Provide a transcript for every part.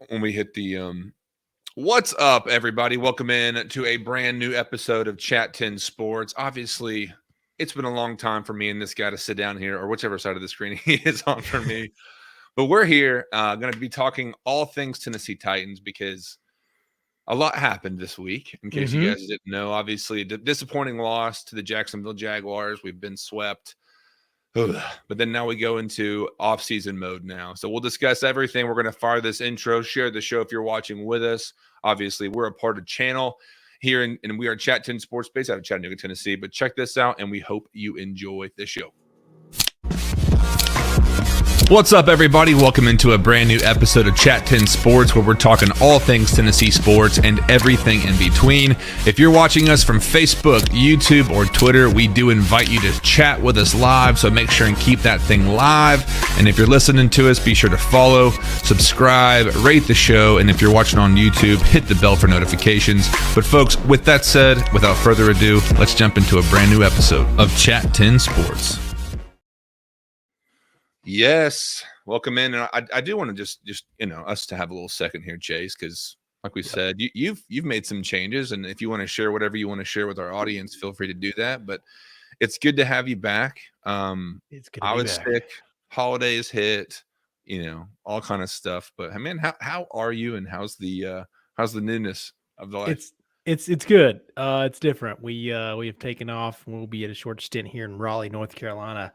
when we hit the what's up, everybody? Welcome in to a brand new episode of Chat 10 Sports. Obviously, it's been a long time for me and this guy to sit down here, or whichever side of the screen he is on for me. But we're here going to be talking all things Tennessee Titans because a lot happened this week. In case you guys didn't know, obviously, a disappointing loss to the Jacksonville Jaguars. We've been swept. But then now we go into off-season mode now. So we'll discuss everything. We're going to fire this intro, share the show if you're watching with us. Obviously, we're a part of the channel here, and we are Chat 10 Sports based out of Chattanooga, Tennessee. But check this out, and we hope you enjoy the show. What's up, everybody? Welcome into a brand new episode of Chat 10 Sports, where we're talking all things Tennessee sports and everything in between. If you're watching us from Facebook, YouTube, or Twitter, we do invite you to chat with us live, so make sure and keep that thing live. And if you're listening to us, be sure to follow, subscribe, rate the show, and if you're watching on YouTube, hit the bell for notifications. But folks, with that said, without further ado, let's jump into a brand new episode of Chat 10 Sports. Yes, welcome in, and I do want to just us to have a little second here, Chase, because like we said, you've made some changes, and if you want to share whatever you want to share with our audience, feel free to do that. But it's good to have you back. It's good. I was sick, holidays hit, all kind of stuff. But man, how are you, and how's the newness of the life? It's good. It's different. We have taken off. We'll be at a short stint here in Raleigh, North Carolina.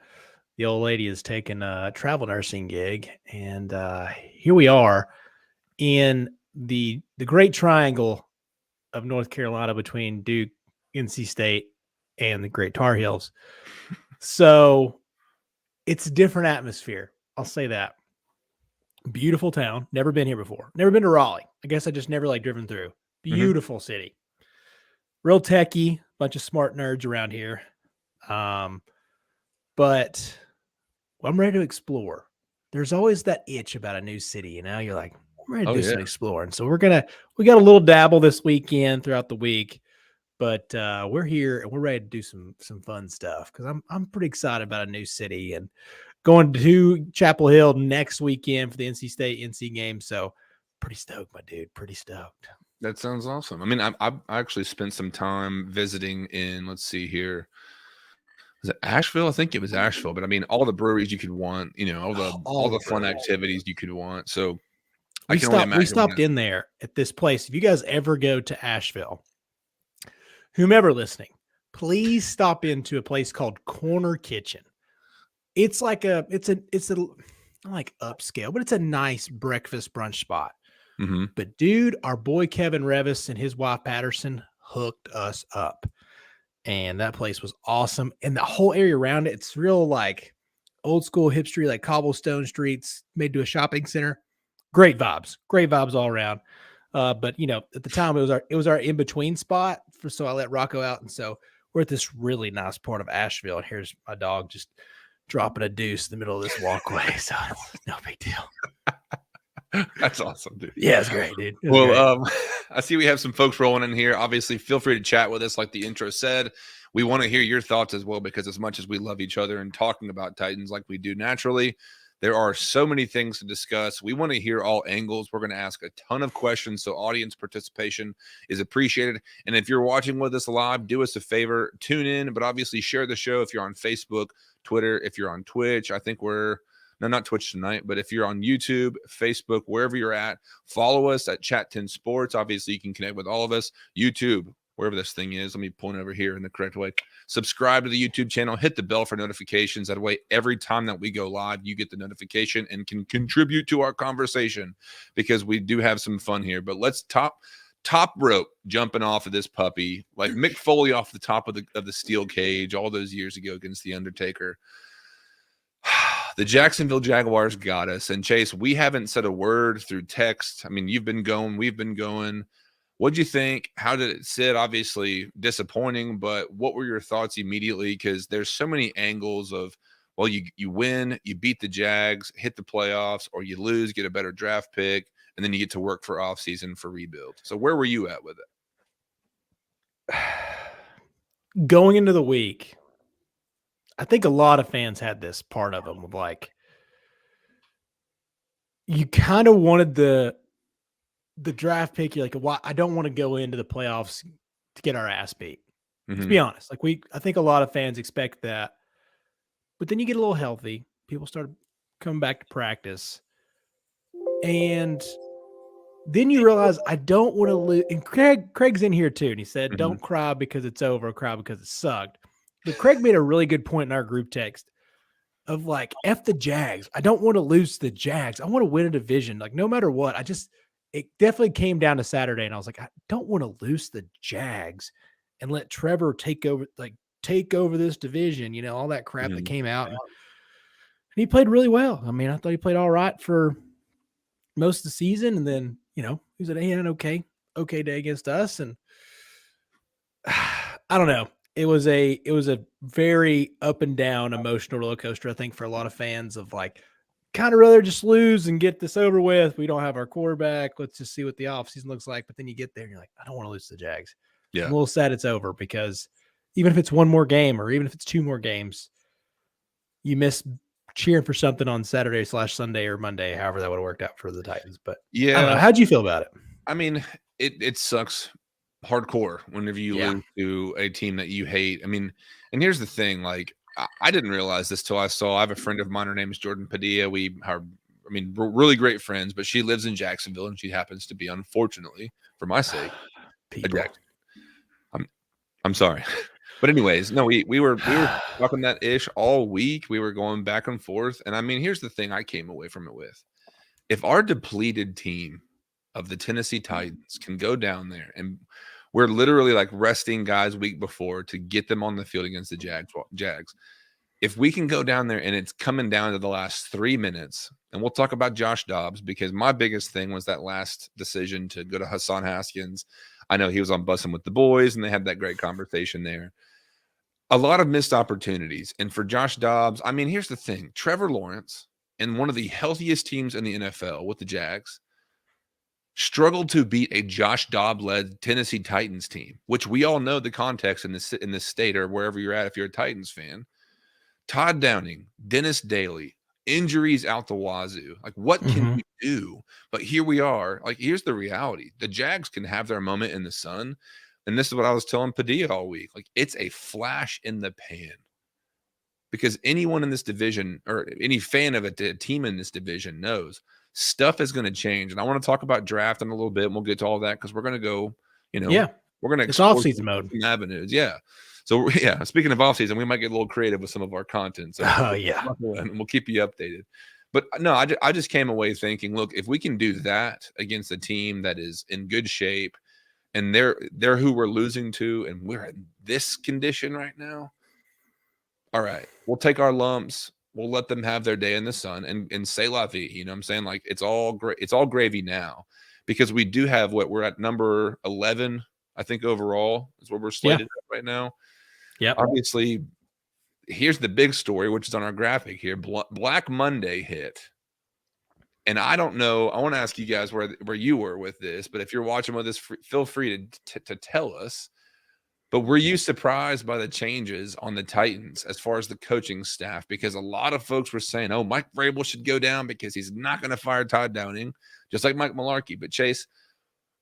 The old lady has taken a travel nursing gig, and here we are in the great triangle of North Carolina between Duke, NC State, and the Great Tar Heels. So it's a different atmosphere. I'll say that. Beautiful town. Never been here before. Never been to Raleigh. I guess I just never driven through. Beautiful city. Real techie. Bunch of smart nerds around here. But I'm ready to explore. There's always that itch about a new city, You're like, I'm ready to do some exploring. So we got a little dabble this weekend throughout the week, but we're here and we're ready to do some fun stuff because I'm pretty excited about a new city and going to Chapel Hill next weekend for the NC State NC game. So pretty stoked, my dude. Pretty stoked. That sounds awesome. I mean, I actually spent some time visiting in, let's see here. Was it Asheville? I think it was Asheville, but I mean, all the breweries you could want, all the fun activities you could want. So we stopped in there at this place. If you guys ever go to Asheville, whomever listening, please stop into a place called Corner Kitchen. It's like it's a not like upscale, but it's a nice breakfast brunch spot. Mm-hmm. But dude, our boy Kevin Revis and his wife Patterson hooked us up. And that place was awesome. And the whole area around it, it's real like old school hipstery, like cobblestone streets made to a shopping center. Great vibes all around. But at the time it was our in-between spot so I let Rocco out. And so we're at this really nice part of Asheville. And here's my dog just dropping a deuce in the middle of this walkway. So it's no big deal. That's awesome, dude. Yeah, it's great, dude. Great. I see we have some folks rolling in here. Obviously, feel free to chat with us like the intro said. We want to hear your thoughts as well because as much as we love each other and talking about Titans like we do naturally, there are so many things to discuss. We want to hear all angles. We're going to ask a ton of questions, so audience participation is appreciated. And if you're watching with us live, do us a favor, tune in, but obviously share the show if you're on Facebook, Twitter, if you're on Twitch. I think not Twitch tonight, but if you're on YouTube, Facebook, wherever you're at, follow us at Chat 10 Sports. Obviously, you can connect with all of us. YouTube, wherever this thing is. Let me point over here in the correct way. Subscribe to the YouTube channel. Hit the bell for notifications. That way, every time that we go live, you get the notification and can contribute to our conversation because we do have some fun here. But let's top rope jumping off of this puppy, like Mick Foley off the top of the steel cage all those years ago against The Undertaker. The Jacksonville Jaguars got us. And Chase, we haven't said a word through text. I mean, you've been going, we've been going. What'd you think? How did it sit? Obviously disappointing, but what were your thoughts immediately? Because there's so many angles of, well, you win, you beat the Jags, hit the playoffs, or you lose, get a better draft pick, and then you get to work for offseason for rebuild. So where were you at with it? Going into the week, I think a lot of fans had this part of them of like, you kind of wanted the the draft pick, you're like, "Why I don't want to go into the playoffs to get our ass beat." Let's Hmm. be honest. I think a lot of fans expect that, but then you get a little healthy. People start coming back to practice, and then you realize I don't want to lose. And Craig's in here too, and he said, Hmm. "Don't cry because it's over. Cry because it sucked." But Craig made a really good point in our group text of like, "F the Jags. I don't want to lose to the Jags. I want to win a division. Like no matter what. It definitely came down to Saturday, and I was like, I don't want to lose the Jags and let Trevor take over this division. All that crap that Hmm. came out, and he played really well. I mean, I thought he played all right for most of the season, and then he was an okay day against us, and I don't know. It was a very up and down emotional roller coaster. I think for a lot of fans of like, kind of rather just lose and get this over with. We don't have our quarterback. Let's just see what the offseason looks like. But then you get there and you're like, I don't want to lose to the Jags. I'm Yeah. a little sad it's over because even if it's one more game or even if it's two more games, you miss cheering for something on Saturday/Sunday or Monday, however that would have worked out for the Titans. But I don't know. Yeah. How'd you feel about it? I mean, it sucks hardcore whenever you Yeah. lose to a team that you hate. I mean, and here's the thing, like I didn't realize this till I have a friend of mine, her name is Jordan Padilla. We are, I mean, we're really great friends, but she lives in Jacksonville and she happens to be, unfortunately, for my sake, a People. Jackson. I'm I'm sorry. But anyways, no, we were talking that ish all week. We were going back and forth. And I mean, here's the thing I came away from it with. If our depleted team of the Tennessee Titans can go down there and we're literally like resting guys week before to get them on the field against the Jags. If we can go down there and it's coming down to the last 3 minutes, and we'll talk about Josh Dobbs because my biggest thing was that last decision to go to Hassan Haskins. I know he was on bussing with the boys and they had that great conversation there. A lot of missed opportunities. And for Josh Dobbs, I mean, here's the thing. Trevor Lawrence and one of the healthiest teams in the NFL with the Jags struggled to beat a Josh Dobbs-led Tennessee Titans team, which we all know the context in this state or wherever you're at if you're a Titans fan. Todd Downing, Dennis Daly, injuries out the wazoo. Like, what can Mhm. you do? But here we are. Like, here's the reality. The Jags can have their moment in the sun. And this is what I was telling Padilla all week. Like, it's a flash in the pan because anyone in this division or any fan of a team in this division knows stuff is going to change. And I want to talk about draft in a little bit. And we'll get to all that because we're going to go, Yeah. we're going to It's explore off-season mode. some avenues. Yeah. So, yeah, speaking of offseason, we might get a little creative with some of our content. So, Oh, yeah. we'll keep you updated. But no, I just came away thinking, look, if we can do that against a team that is in good shape and they're who we're losing to, and we're in this condition right now, all right, we'll take our lumps. We'll let them have their day in the sun and say la vie. You know what I'm saying? Like it's all great. It's all gravy now because we do have what we're at number 11, I think overall is where we're Yeah. slated at right now. Yep. Obviously, here's the big story, which is on our graphic here. Black Monday hit. And I don't know. I want to ask you guys where you were with this, but if you're watching with us, feel free to tell us. But were you surprised by the changes on the Titans as far as the coaching staff? Because a lot of folks were saying, oh, Mike Vrabel should go down because he's not going to fire Todd Downing, just like Mike Mularkey. But Chase,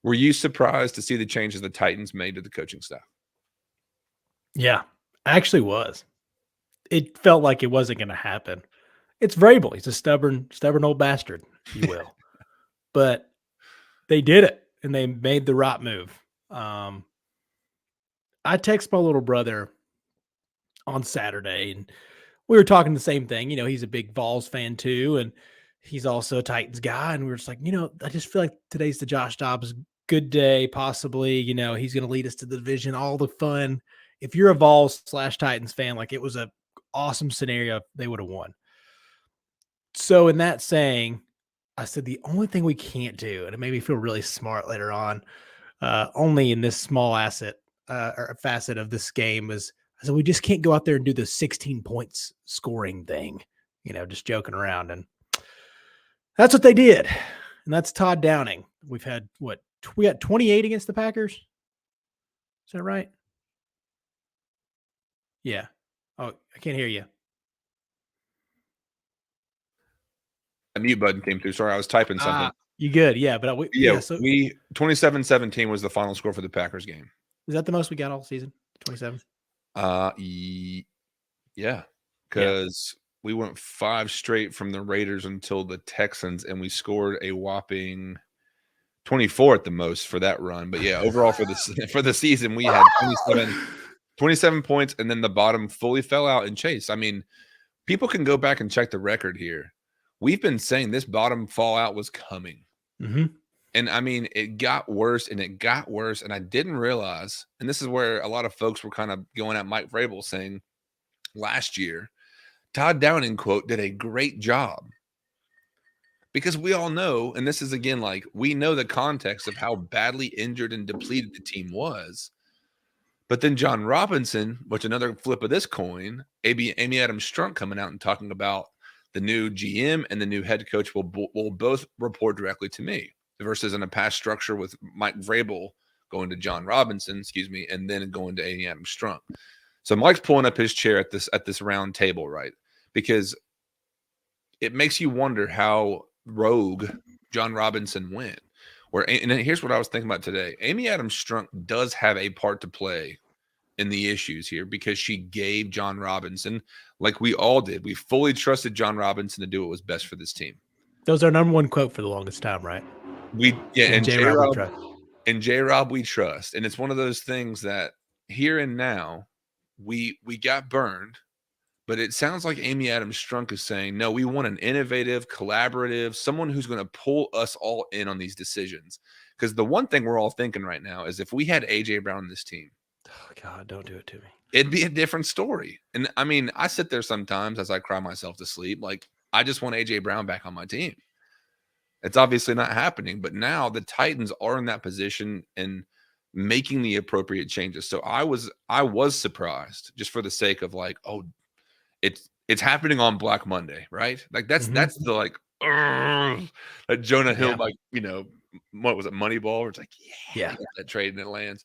were you surprised to see the changes the Titans made to the coaching staff? Yeah. Actually was. It felt like it wasn't going to happen. It's Vrabel. He's a stubborn old bastard, if you will. But they did it, and they made the right move. I text my little brother on Saturday, and we were talking the same thing. He's a big Vols fan too, and he's also a Titans guy. And we were just like, I just feel like today's the Josh Dobbs good day, possibly. He's going to lead us to the division, all the fun. If you're a Vols/Titans fan, like it was a awesome scenario, they would have won. So in that saying, I said the only thing we can't do, and it made me feel really smart later on, only in this small or facet of this game is I said we just can't go out there and do the 16 points scoring thing, just joking around. And that's what they did. And that's Todd Downing. We've had we got 28 against the Packers. Is that right? Yeah. Oh, I can't hear you. A mute button came through. Sorry, I was typing something. You good? Yeah, but So we 27-17 was the final score for the Packers game. is that the most we got all season? 27. Yeah, because we went 5 straight from the Raiders until the Texans, and we scored a whopping 24 at the most for that run. But yeah, overall for the season, we had 27 points, and then the bottom fully fell out. And Chase, I mean, people can go back and check the record here. We've been saying this bottom fallout was coming. Mm-hmm. And I mean, it got worse and it got worse. And I didn't realize, and this is where a lot of folks were kind of going at Mike Vrabel saying last year, Todd Downing, quote, did a great job. Because we all know, and this is again like we know the context of how badly injured and depleted the team was. But then John Robinson, which another flip of this coin, Amy Adams Strunk coming out and talking about the new GM and the new head coach will both report directly to me versus in a past structure with Mike Vrabel going to John Robinson, and then going to Amy Adams Strunk. So Mike's pulling up his chair at this round table, right? Because it makes you wonder how rogue John Robinson went. And here's what I was thinking about today. Amy Adams Strunk does have a part to play in the issues here because she gave John Robinson, like we all did. We fully trusted John Robinson to do what was best for this team. That was our number one quote for the longest time, right? And J-Rob we trust. And it's one of those things that here and now we got burned. But it sounds like Amy Adams Strunk is saying, no, we want an innovative, collaborative, someone who's going to pull us all in on these decisions. Because the one thing we're all thinking right now is if we had A.J. Brown on this team, oh God, don't do it to me. It'd be a different story. And I mean, I sit there sometimes as I cry myself to sleep. Like, I just want A.J. Brown back on my team. It's obviously not happening. But now the Titans are in that position and making the appropriate changes. So I was surprised just for the sake of like, oh, it's happening on Black Monday, right? Like that's the like that Jonah Hill, like, what was it, Moneyball? Where it's like, that trade and it lands.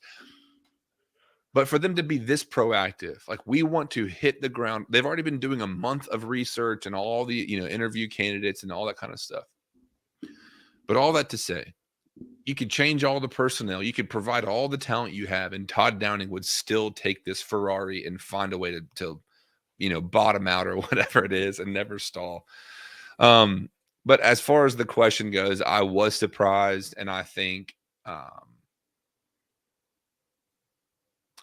But for them to be this proactive, like we want to hit the ground. They've already been doing a month of research and all the interview candidates and all that kind of stuff. But all that to say, you could change all the personnel, you could provide all the talent you have, and Todd Downing would still take this Ferrari and find a way to bottom out or whatever it is and never stall. But as far as the question goes, I was surprised. And I think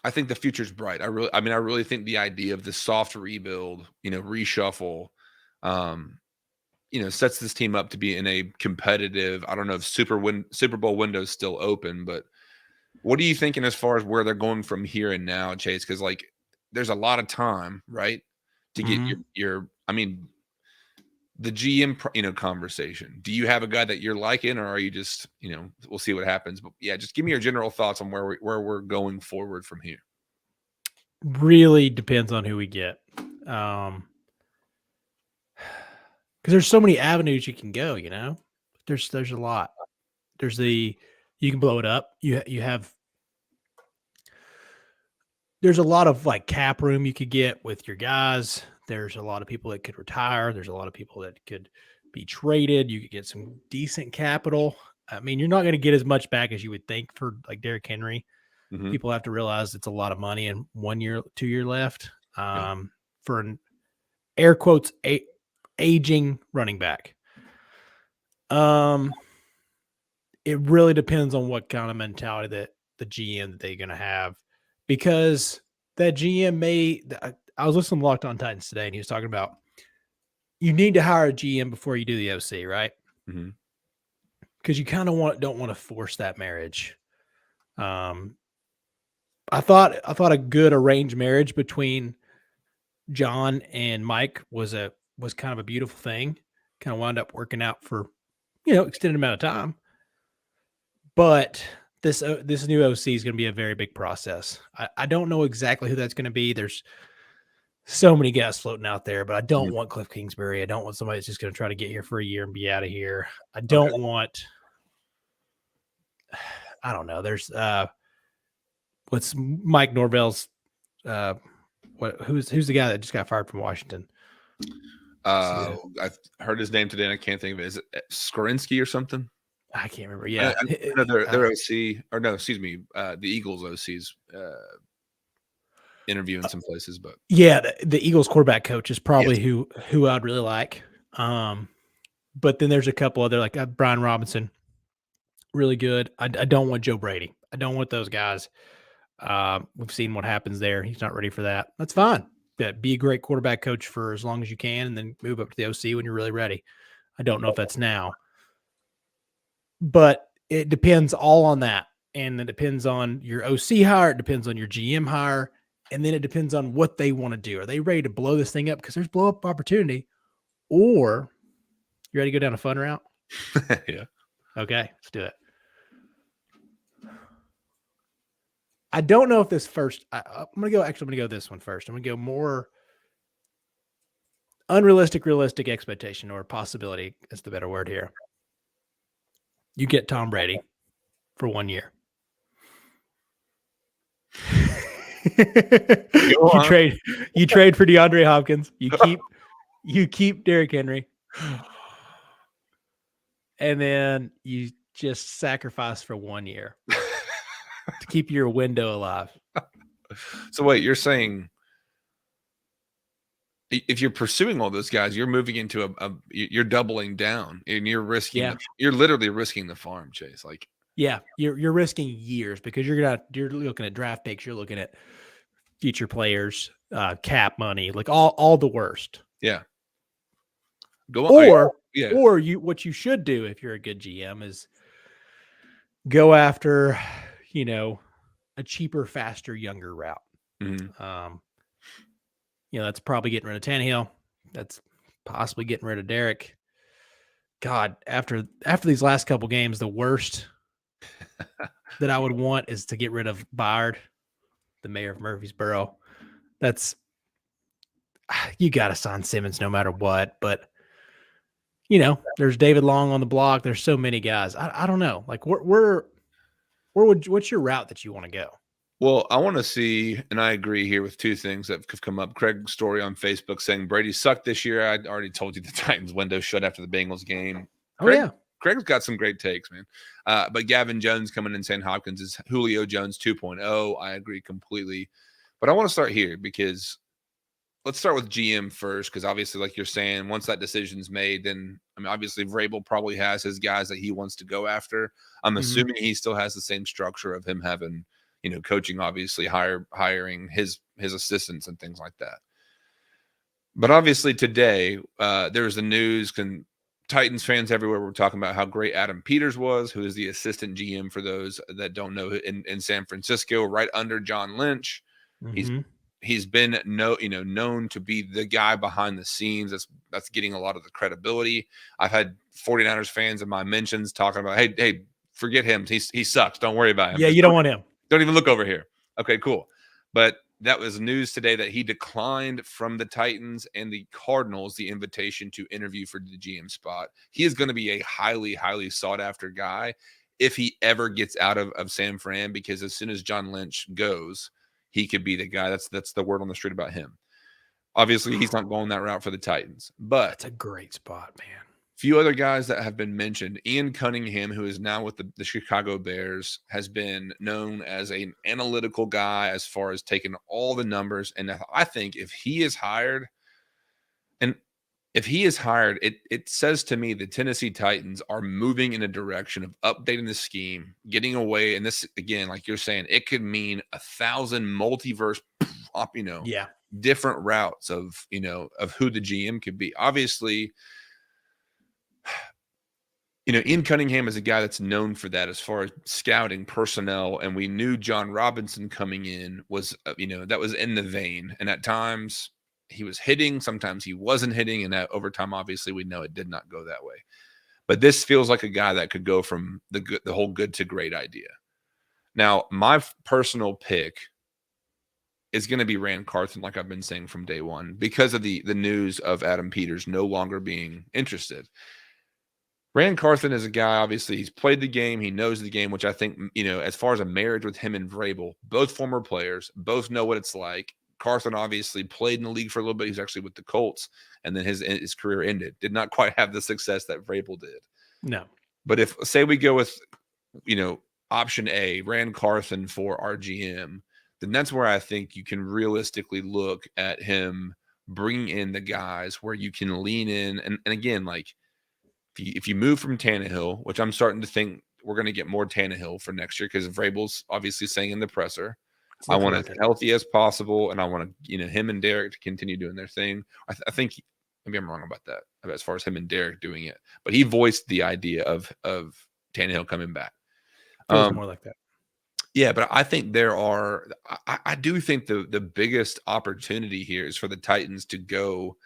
the future's bright. I really think the idea of the soft rebuild, reshuffle, sets this team up to be in a competitive, I don't know if Super Bowl window's still open, but what are you thinking as far as where they're going from here and now, Chase? Because like, there's a lot of time, right, to get the GM, conversation. Do you have a guy that you're liking, or are you just, we'll see what happens? But yeah, just give me your general thoughts on where we're going forward from here. Really depends on who we get. Because there's so many avenues you can go, there's a lot. You can blow it up. You have, there's a lot of like cap room you could get with your guys. There's a lot of people that could retire. There's a lot of people that could be traded. You could get some decent capital. I mean, you're not going to get as much back as you would think for like Derrick Henry. Mm-hmm. People have to realize it's a lot of money and 1 year, 2 year left for an air quotes aging running back. It really depends on what kind of mentality that the GM that they're going to have, because that GM I was listening to Locked On Titans today, and he was talking about you need to hire a GM before you do the OC, right? Mm-hmm. Because you kind of don't want to force that marriage. I thought a good arranged marriage between John and Mike was kind of a beautiful thing. Kind of wound up working out for extended amount of time. But this new OC is going to be a very big process. I don't know exactly who that's going to be. There's so many guys floating out there, but I don't want Cliff Kingsbury. I don't want somebody that's just going to try to get here for a year and be out of here. I don't want. I don't know. There's what's Mike Norvell's who's the guy that just got fired from Washington? I've heard his name today and I can't think of it. Is it Skorinsky or something? I can't remember. I Yeah. know their OC, or no, excuse me, the Eagles OC's interviewing some places, but Yeah, the Eagles quarterback coach is yes. probably who I'd really like. But then there's a couple other like Brian Robinson, really good. I don't want Joe Brady. I don't want those guys. We've seen what happens there. He's not ready for that. That's fine. But be a great quarterback coach for as long as you can, and then move up to the OC when you're really ready. I don't know if that's now, but it depends all on that. And it depends on your OC hire. It depends on your GM hire. And then it depends on what they want to do. Are they ready to blow this thing up? Because there's blow up opportunity. Or you ready to go down a fun route? Yeah. Okay, let's do it. I don't know if this first. I'm gonna go this one first. I'm gonna go more unrealistic, realistic expectation or possibility is the better word here. You get Tom Brady for 1 year. You trade for DeAndre Hopkins. You keep Derrick Henry. And then you just sacrifice for 1 year to keep your window alive. So wait, you're saying if you're pursuing all those guys, you're moving into you're doubling down and you're risking you're literally risking the farm, Chase. Like, yeah, you're risking years because you're looking at draft picks, you're looking at future players, cap money, like all the worst. Yeah. Go on. Or what you should do if you're a good GM is go after, a cheaper, faster, younger route. Mm-hmm. That's probably getting rid of Tannehill. That's possibly getting rid of Derek. God, after these last couple games, the worst that I would want is to get rid of Byard, the mayor of Murfreesboro. You got to sign Simmons no matter what. But, there's David Long on the block. There's so many guys. I don't know. Like, what's your route that you want to go? Well, I want to see, and I agree here with two things that have come up. Craig's story on Facebook saying Brady sucked this year. I already told you the Titans window shut after the Bengals game. Craig's got some great takes, man. But Gavin Jones coming in saying Hopkins is Julio Jones 2.0. I agree completely. But I want to start here because let's start with GM first, because obviously, like you're saying, once that decision's made, then obviously Vrabel probably has his guys that he wants to go after. I'm assuming he still has the same structure of him having, coaching, obviously hiring his assistants and things like that. But obviously today, there's the news. Titans fans everywhere were talking about how great Adam Peters was, who is the assistant GM for those that don't know in San Francisco, right under John Lynch. Mm-hmm. He's been known to be the guy behind the scenes that's getting a lot of the credibility. I've had 49ers fans in my mentions talking about, hey, forget him. He sucks. Don't worry about him. Yeah, you don't want him. Don't even look over here. Okay, cool. But that was news today that he declined from the Titans and the Cardinals the invitation to interview for the GM spot. He is going to be a highly, highly sought after guy if he ever gets out of San Fran, because as soon as John Lynch goes, he could be the guy. That's the word on the street about him. Obviously, he's not going that route for the Titans, but that's a great spot, man. Few other guys that have been mentioned. Ian Cunningham, who is now with the Chicago Bears, has been known as an analytical guy as far as taking all the numbers. And I think if he is hired, it says to me the Tennessee Titans are moving in a direction of updating the scheme, getting away. And this, again, like you're saying, it could mean 1,000 multiverse, different routes of who the GM could be. Obviously, Ian Cunningham is a guy that's known for that as far as scouting personnel. And we knew John Robinson coming in was, that was in the vein. And at times he was hitting, sometimes he wasn't hitting. And over time, obviously, we know it did not go that way. But this feels like a guy that could go from the whole good to great idea. Now, my personal pick is going to be Rand Carthon, like I've been saying from day one, because of the news of Adam Peters no longer being interested. Rand Carthon is a guy, obviously, he's played the game. He knows the game, which I think, as far as a marriage with him and Vrabel, both former players, both know what it's like. Carthon obviously played in the league for a little bit. He's actually with the Colts, and then his career ended. Did not quite have the success that Vrabel did. No. But if say we go with, option A, Rand Carthon for our GM, then that's where I think you can realistically look at him bringing in the guys where you can lean in. And again, like if you move from Tannehill, which I'm starting to think we're going to get more Tannehill for next year because Vrabel's obviously saying in the presser, It's I looking want as like it. healthy as possible, and I want to, him and Derek to continue doing their thing. I think maybe I'm wrong about that as far as him and Derek doing it, but he voiced the idea of Tannehill coming back. Feels more like that. Yeah, but I think there are. I do think the biggest opportunity here is for the Titans to go.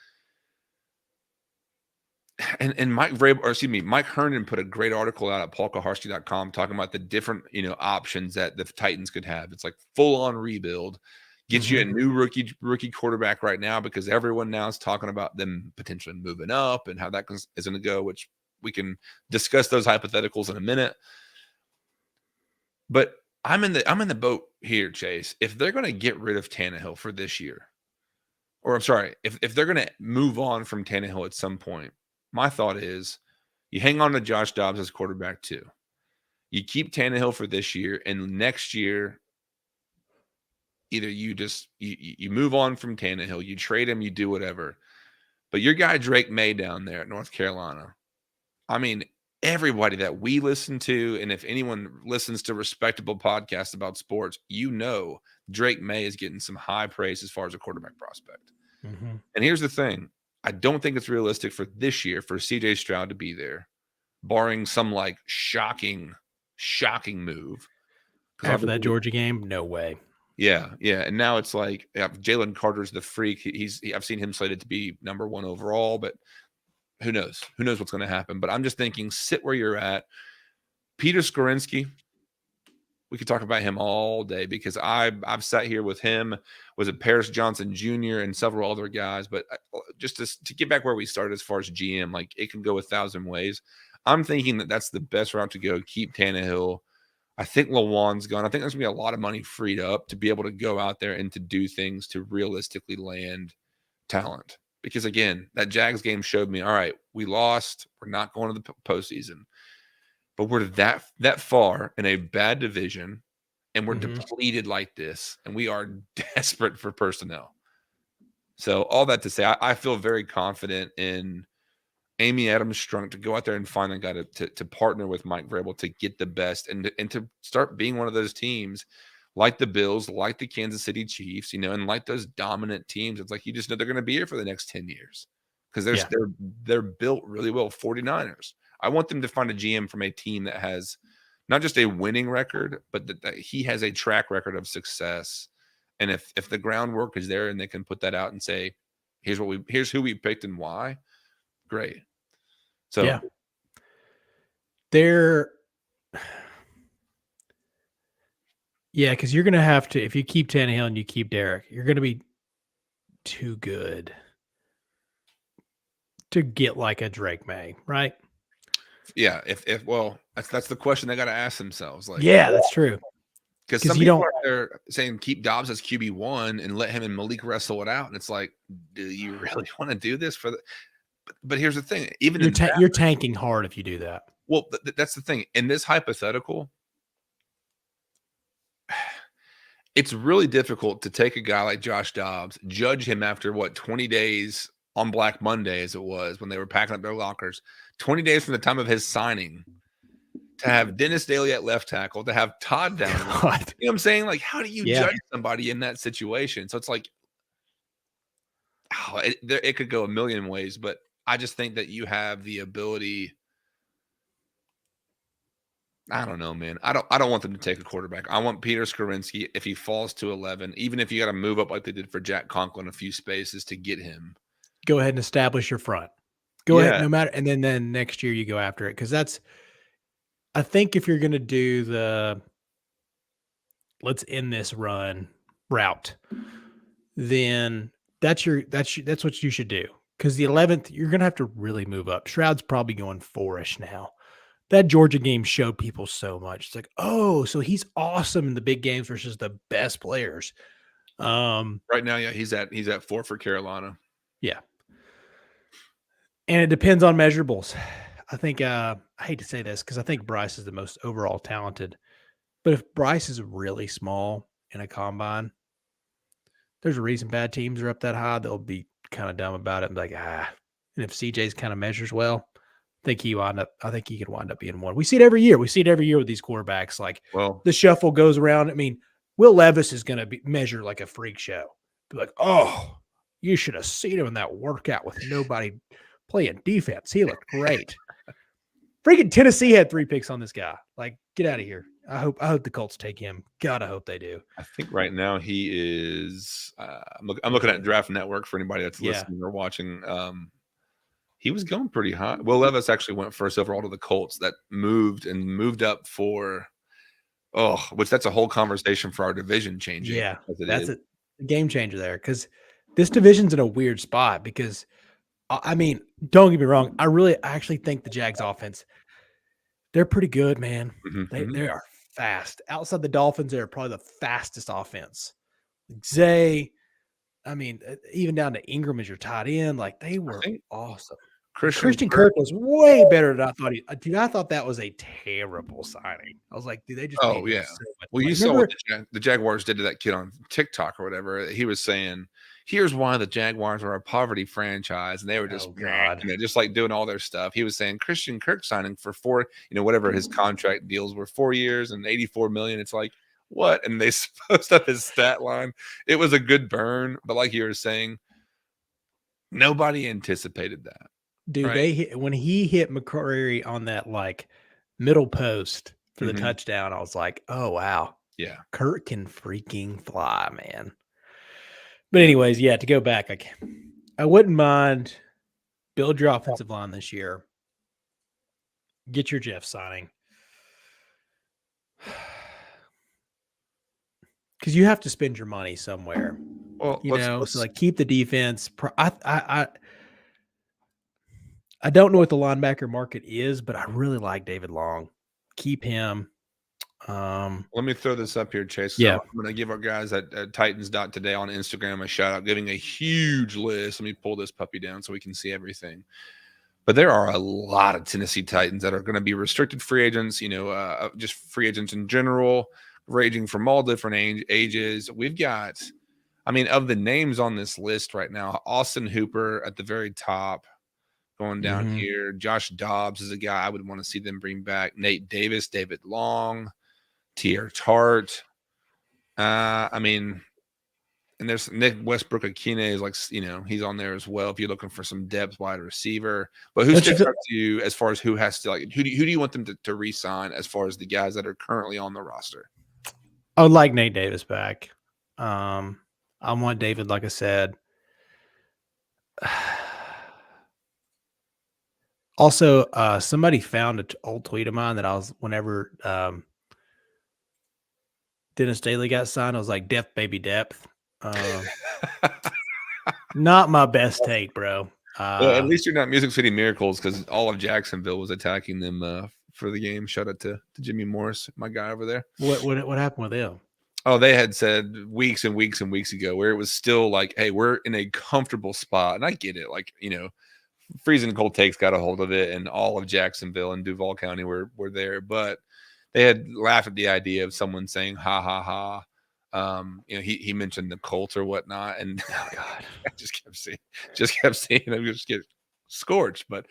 And Mike Vrabel, or excuse me, Mike Herndon put a great article out at paulkaharski.com talking about the different options that the Titans could have. It's like full on rebuild, get you a new rookie quarterback right now because everyone now is talking about them potentially moving up and how that is going to go, which we can discuss those hypotheticals in a minute. But I'm in the boat here, Chase. If they're going to get rid of Tannehill for this year, or I'm sorry, if they're going to move on from Tannehill at some point, my thought is you hang on to Josh Dobbs as quarterback too. You keep Tannehill for this year, and next year, either you move on from Tannehill, you trade him, you do whatever. But your guy Drake May down there at North Carolina, I mean, everybody that we listen to, and if anyone listens to respectable podcasts about sports, Drake May is getting some high praise as far as a quarterback prospect. And here's the thing. I don't think it's realistic for this year for CJ Stroud to be there, barring some like shocking move. After that Georgia game, no way. Yeah. And now it's like Jalen Carter's the freak. I've seen him slated to be number 1 overall, but who knows? Who knows what's going to happen? But I'm just thinking, sit where you're at. Peter Skorinski, we could talk about him all day because I've sat here with him, was it Paris Johnson Jr. and several other guys. But just to get back where we started as far as GM, like it can go 1,000 ways. I'm thinking that's the best route to go. Keep Tannehill. I think Lawan's gone. I think there's going to be a lot of money freed up to be able to go out there and to do things to realistically land talent. Because again, that Jags game showed me, all right, we lost. We're not going to the postseason. But we're that far in a bad division, and we're depleted like this, and we are desperate for personnel. So all that to say, I feel very confident in Amy Adams-Strunk to go out there and find a guy to partner with Mike Vrabel to get the best and to start being one of those teams like the Bills, like the Kansas City Chiefs, and like those dominant teams. It's like you just know they're going to be here for the next 10 years because they're built really well. 49ers. I want them to find a GM from a team that has not just a winning record, but that he has a track record of success. And if the groundwork is there and they can put that out and say, here's who we picked and why, great. So yeah, because you're going to have to, if you keep Tannehill and you keep Derek, you're going to be too good to get like a Drake May, right? Yeah, if that's the question they got to ask themselves. Like, yeah, that's true. Because some people are there saying keep Dobbs as QB1 and let him and Malik wrestle it out, and it's like, do you really want to do this for the? But here's the thing: even you're tanking hard if you do that. Well, that's the thing. In this hypothetical, it's really difficult to take a guy like Josh Dobbs, judge him after 20 days on Black Monday, as it was when they were packing up their lockers, 20 days from the time of his signing, to have Dennis Daly at left tackle, to have Todd down. You know what I'm saying? Like, how do you judge somebody in that situation? So it's like, it could go a million ways, but I just think that you have the ability. I don't know, man. I don't want them to take a quarterback. I want Peter Skorinski, if he falls to 11, even if you got to move up like they did for Jack Conklin a few spaces to get him. Go ahead and establish your front. Go ahead, no matter, and then next year you go after it, because I think if you're going to do let's end this run route, then that's what you should do. Because the 11th, you're going to have to really move up. Stroud's probably going 4-ish now. That Georgia game showed people so much. It's like, oh, so he's awesome in the big games versus the best players. Right now, yeah, he's at 4 for Carolina. Yeah. And it depends on measurables. I think I hate to say this because I think Bryce is the most overall talented. But if Bryce is really small in a combine, there's a reason bad teams are up that high. They'll be kind of dumb about it and be like, ah. And if CJ's kind of measures well, I think he could wind up being one. We see it every year. We see it every year with these quarterbacks. Like Well, the shuffle goes around. I mean, Will Levis is going to measure like a freak show. Be like, oh, you should have seen him in that workout with nobody playing defense. He looked great. Freaking Tennessee had 3 picks on this guy. Like, get out of here. I hope the Colts take him. God, I hope they do. I think right now he is. I'm looking at Draft Network for anybody that's listening or watching. He was going pretty high. Will Levis actually went first overall to the Colts. That moved up for. Which that's a whole conversation for our division changing. Yeah, that's a game changer there because this division's in a weird spot because, I mean, don't get me wrong. I actually think the Jags offense, they're pretty good, man. They are fast. Outside the Dolphins, they're probably the fastest offense. Zay, I mean, even down to Ingram as your tight end, like they were awesome. Christian Kirk was way better than I thought. Dude, I thought that was a terrible signing. I was like, dude, they just so well, you saw what the Jaguars did to that kid on TikTok or whatever. He was saying, here's why the Jaguars are a poverty franchise, and they were just just like doing all their stuff. He was saying Christian Kirk signing for whatever his contract deals were, 4 years and $84 million. It's like, what? And they post up his stat line. It was a good burn, but like you were saying, nobody anticipated that. Dude, right? When he hit McCreary on that like middle post for the touchdown, I was like, oh wow. Yeah. Kirk can freaking fly, man. But anyways, to go back, I wouldn't mind build your offensive line this year. Get your Jeff signing. Because you have to spend your money somewhere. Well, so like keep the defense. I don't know what the linebacker market is, but I really like David Long. Keep him. Let me throw this up here, Chase. Yeah. I'm going to give our guys at Titans.today on Instagram a shout out, giving a huge list. Let me pull this puppy down so we can see everything. But there are a lot of Tennessee Titans that are going to be restricted free agents, just free agents in general, ranging from all different ages. We've got, of the names on this list right now, Austin Hooper at the very top. Going down here, Josh Dobbs is a guy I would want to see them bring back. Nate Davis, David Long, T.R. Tart. And there's Nick Westbrook-Akine is like, he's on there as well if you're looking for some depth wide receiver. But who sticks out to you as far as who has to, like, who do you want them to re-sign as far as the guys that are currently on the roster? I would like Nate Davis back. I want David, like I said. Also, somebody found an old tweet of mine that I was whenever Dennis Daly got signed, I was like, depth, baby, depth. Not my best take, bro. Well, at least you're not Music City Miracles because all of Jacksonville was attacking them for the game. Shout out to Jimmy Morris, my guy over there. What happened with them? Oh, they had said weeks and weeks and weeks ago where it was still like, hey, we're in a comfortable spot. And I get it. Like, freezing cold takes got a hold of it, and all of Jacksonville and Duval County were there. But they had laughed at the idea of someone saying, ha, ha, ha. He mentioned the Colts or whatnot. And oh, God. I just kept seeing him just get scorched. But,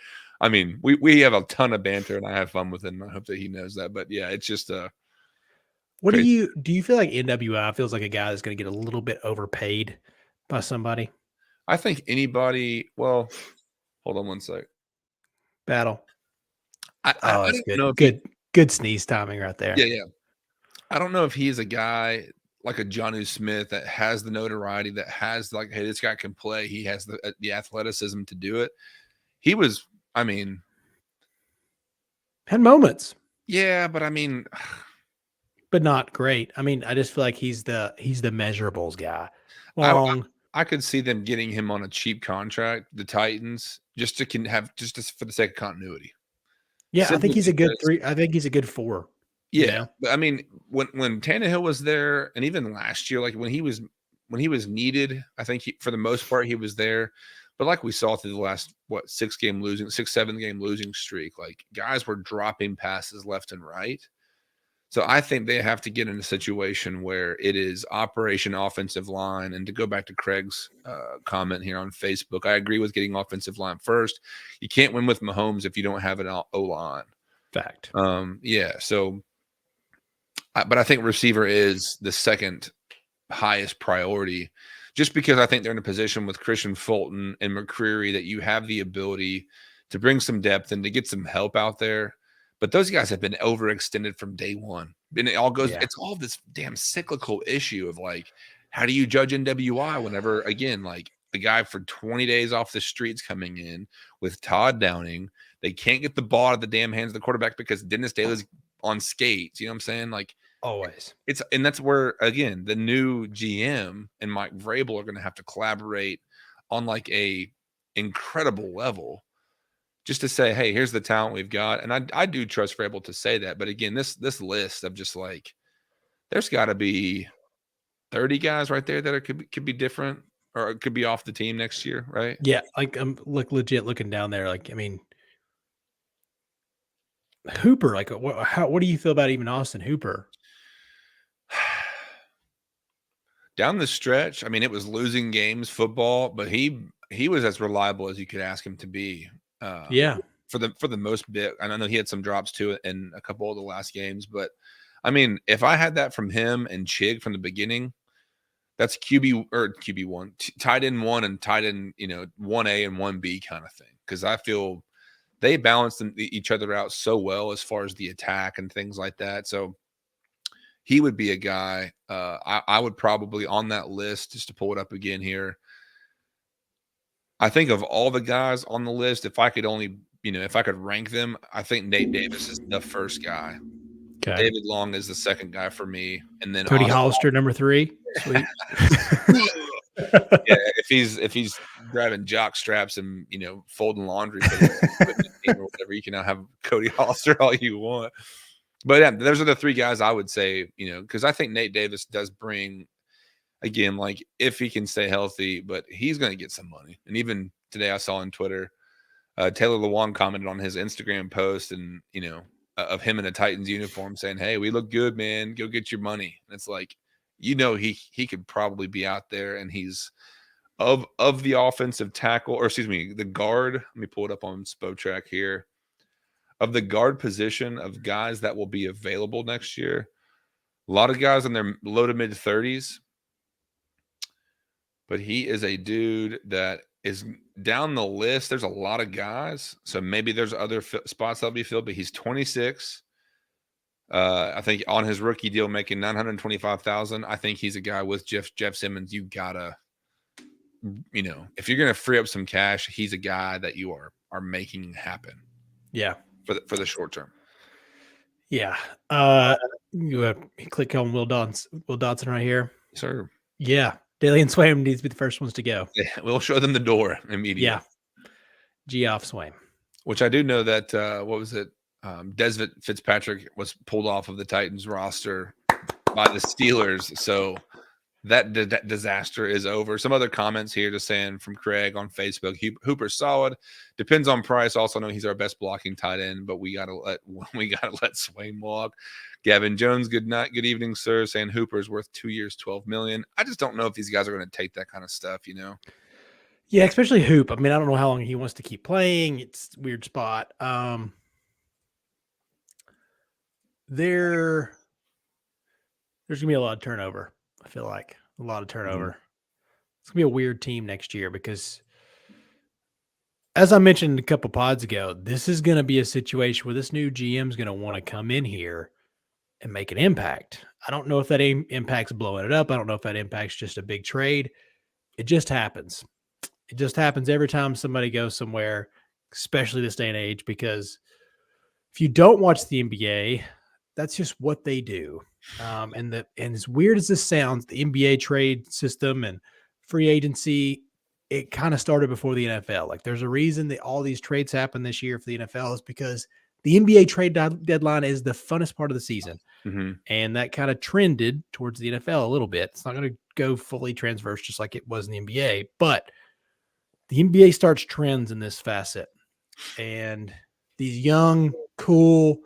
we have a ton of banter, and I have fun with him. I hope that he knows that. But, yeah, it's just what do you feel like NWI feels like a guy that's going to get a little bit overpaid by somebody? I think anybody. Well, hold on one sec. Battle. I don't know if good sneeze timing right there. Yeah. I don't know if he's a guy like a Jonnu Smith that has the notoriety, that has like, hey, this guy can play. He has the athleticism to do it. He was, had moments. Yeah, but but not great. I just feel like he's the measurables guy. Long. I could see them getting him on a cheap contract, the Titans, just for the sake of continuity. Yeah, I think he's a good 3. I think he's a good 4. Yeah, but when Tannehill was there, and even last year, like when he was needed, I think for the most part he was there. But like we saw through the last, 7 game losing streak, like guys were dropping passes left and right. So I think they have to get in a situation where it is operation offensive line. And to go back to Craig's comment here on Facebook, I agree with getting offensive line first. You can't win with Mahomes if you don't have an O-line. Fact. Yeah. So, but I think receiver is the second highest priority, just because I think they're in a position with Christian Fulton and McCreary that you have the ability to bring some depth and to get some help out there. But those guys have been overextended from day one. And it all goes, Yeah. it's all this damn cyclical issue of like, how do you judge NWI whenever, again, like a guy for 20 days off the streets coming in with Todd Downing, they can't get the ball out of the damn hands of the quarterback because Dennis Daly's on skates. You know what I'm saying? Like, Always. and that's where, again, the new GM and Mike Vrabel are going to have to collaborate on like a incredible level, just to say, hey, here's the talent we've got. And I do trust Vrabel to say that. But again, this list of just like, there's got to be 30 guys right there that could be different, or it could be off the team next year, right? Yeah, like I'm legit looking down there. Like, I mean, Hooper. Like, what do you feel about even Austin Hooper? Down the stretch, I mean, it was losing games football, but he was as reliable as you could ask him to be. Yeah, for the most bit. And I know he had some drops too in a couple of the last games, but I mean, if I had that from him and Chig from the beginning, that's QB1, tight end 1 and tight end, 1A and 1B kind of thing. Because I feel they balance each other out so well as far as the attack and things like that. So he would be a guy I would probably on that list, just to pull it up again here. I think of all the guys on the list, if I could only, if I could rank them, I think Nate Davis is the first guy. okay. David Long is the second guy for me, and then Cody Hollister, number 3. Sweet. Yeah, if he's grabbing jock straps and folding laundry for the equipment team or whatever, you can now have Cody Hollister all you want. But yeah, those are the 3 guys I would say, because I think Nate Davis does bring, again, like if he can stay healthy, but he's going to get some money. And even today I saw on Twitter, Taylor Lewan commented on his Instagram post and, of him in a Titans uniform saying, hey, we look good, man. Go get your money. And it's like, he could probably be out there, and he's of the offensive tackle, or excuse me, the guard. Let me pull it up on Spotrac here. Of the guard position of guys that will be available next year, a lot of guys in their low to mid 30s. But he is a dude that is down the list. There's a lot of guys, so maybe there's other spots that'll be filled. But he's 26. I think on his rookie deal, making $925,000. I think he's a guy with Jeff Simmons. You gotta, if you're gonna free up some cash, he's a guy that you are making happen. Yeah, for the short term. Yeah. You click on Will Dodson right here. Sir. Yeah. Daly and Swaim needs to be the first ones to go. Yeah, we'll show them the door immediately. Yeah. Geoff Swaim. Which I do know that, what was it? Des Fitzpatrick was pulled off of the Titans roster by the Steelers. So that disaster is over. Some other comments here just saying from Craig on Facebook, Hooper's solid. Depends on price. Also know he's our best blocking tight end, but we gotta let Swaim walk. Gavin Jones, good night, good evening, sir. Saying Hooper's worth 2 years, $12 million. I just don't know if these guys are going to take that kind of stuff, Yeah, especially Hoop. I mean, I don't know how long he wants to keep playing. It's a weird spot. There's gonna be a lot of turnover. I feel like a lot of turnover. It's gonna be a weird team next year because, as I mentioned a couple pods ago, this is gonna be a situation where this new GM is gonna want to come in here and make an impact. I don't know if that impact's blowing it up. I don't know if that impact's just a big trade. It just happens. It just happens every time somebody goes somewhere, especially this day and age, because if you don't watch the NBA, that's just what they do. And as weird as this sounds, the NBA trade system and free agency, it kind of started before the NFL. Like there's a reason that all these trades happen this year for the NFL is because the NBA trade deadline is the funnest part of the season. Mm-hmm. And that kind of trended towards the NFL a little bit. It's not going to go fully transverse just like it was in the NBA, but the NBA starts trends in this facet, and these young, cool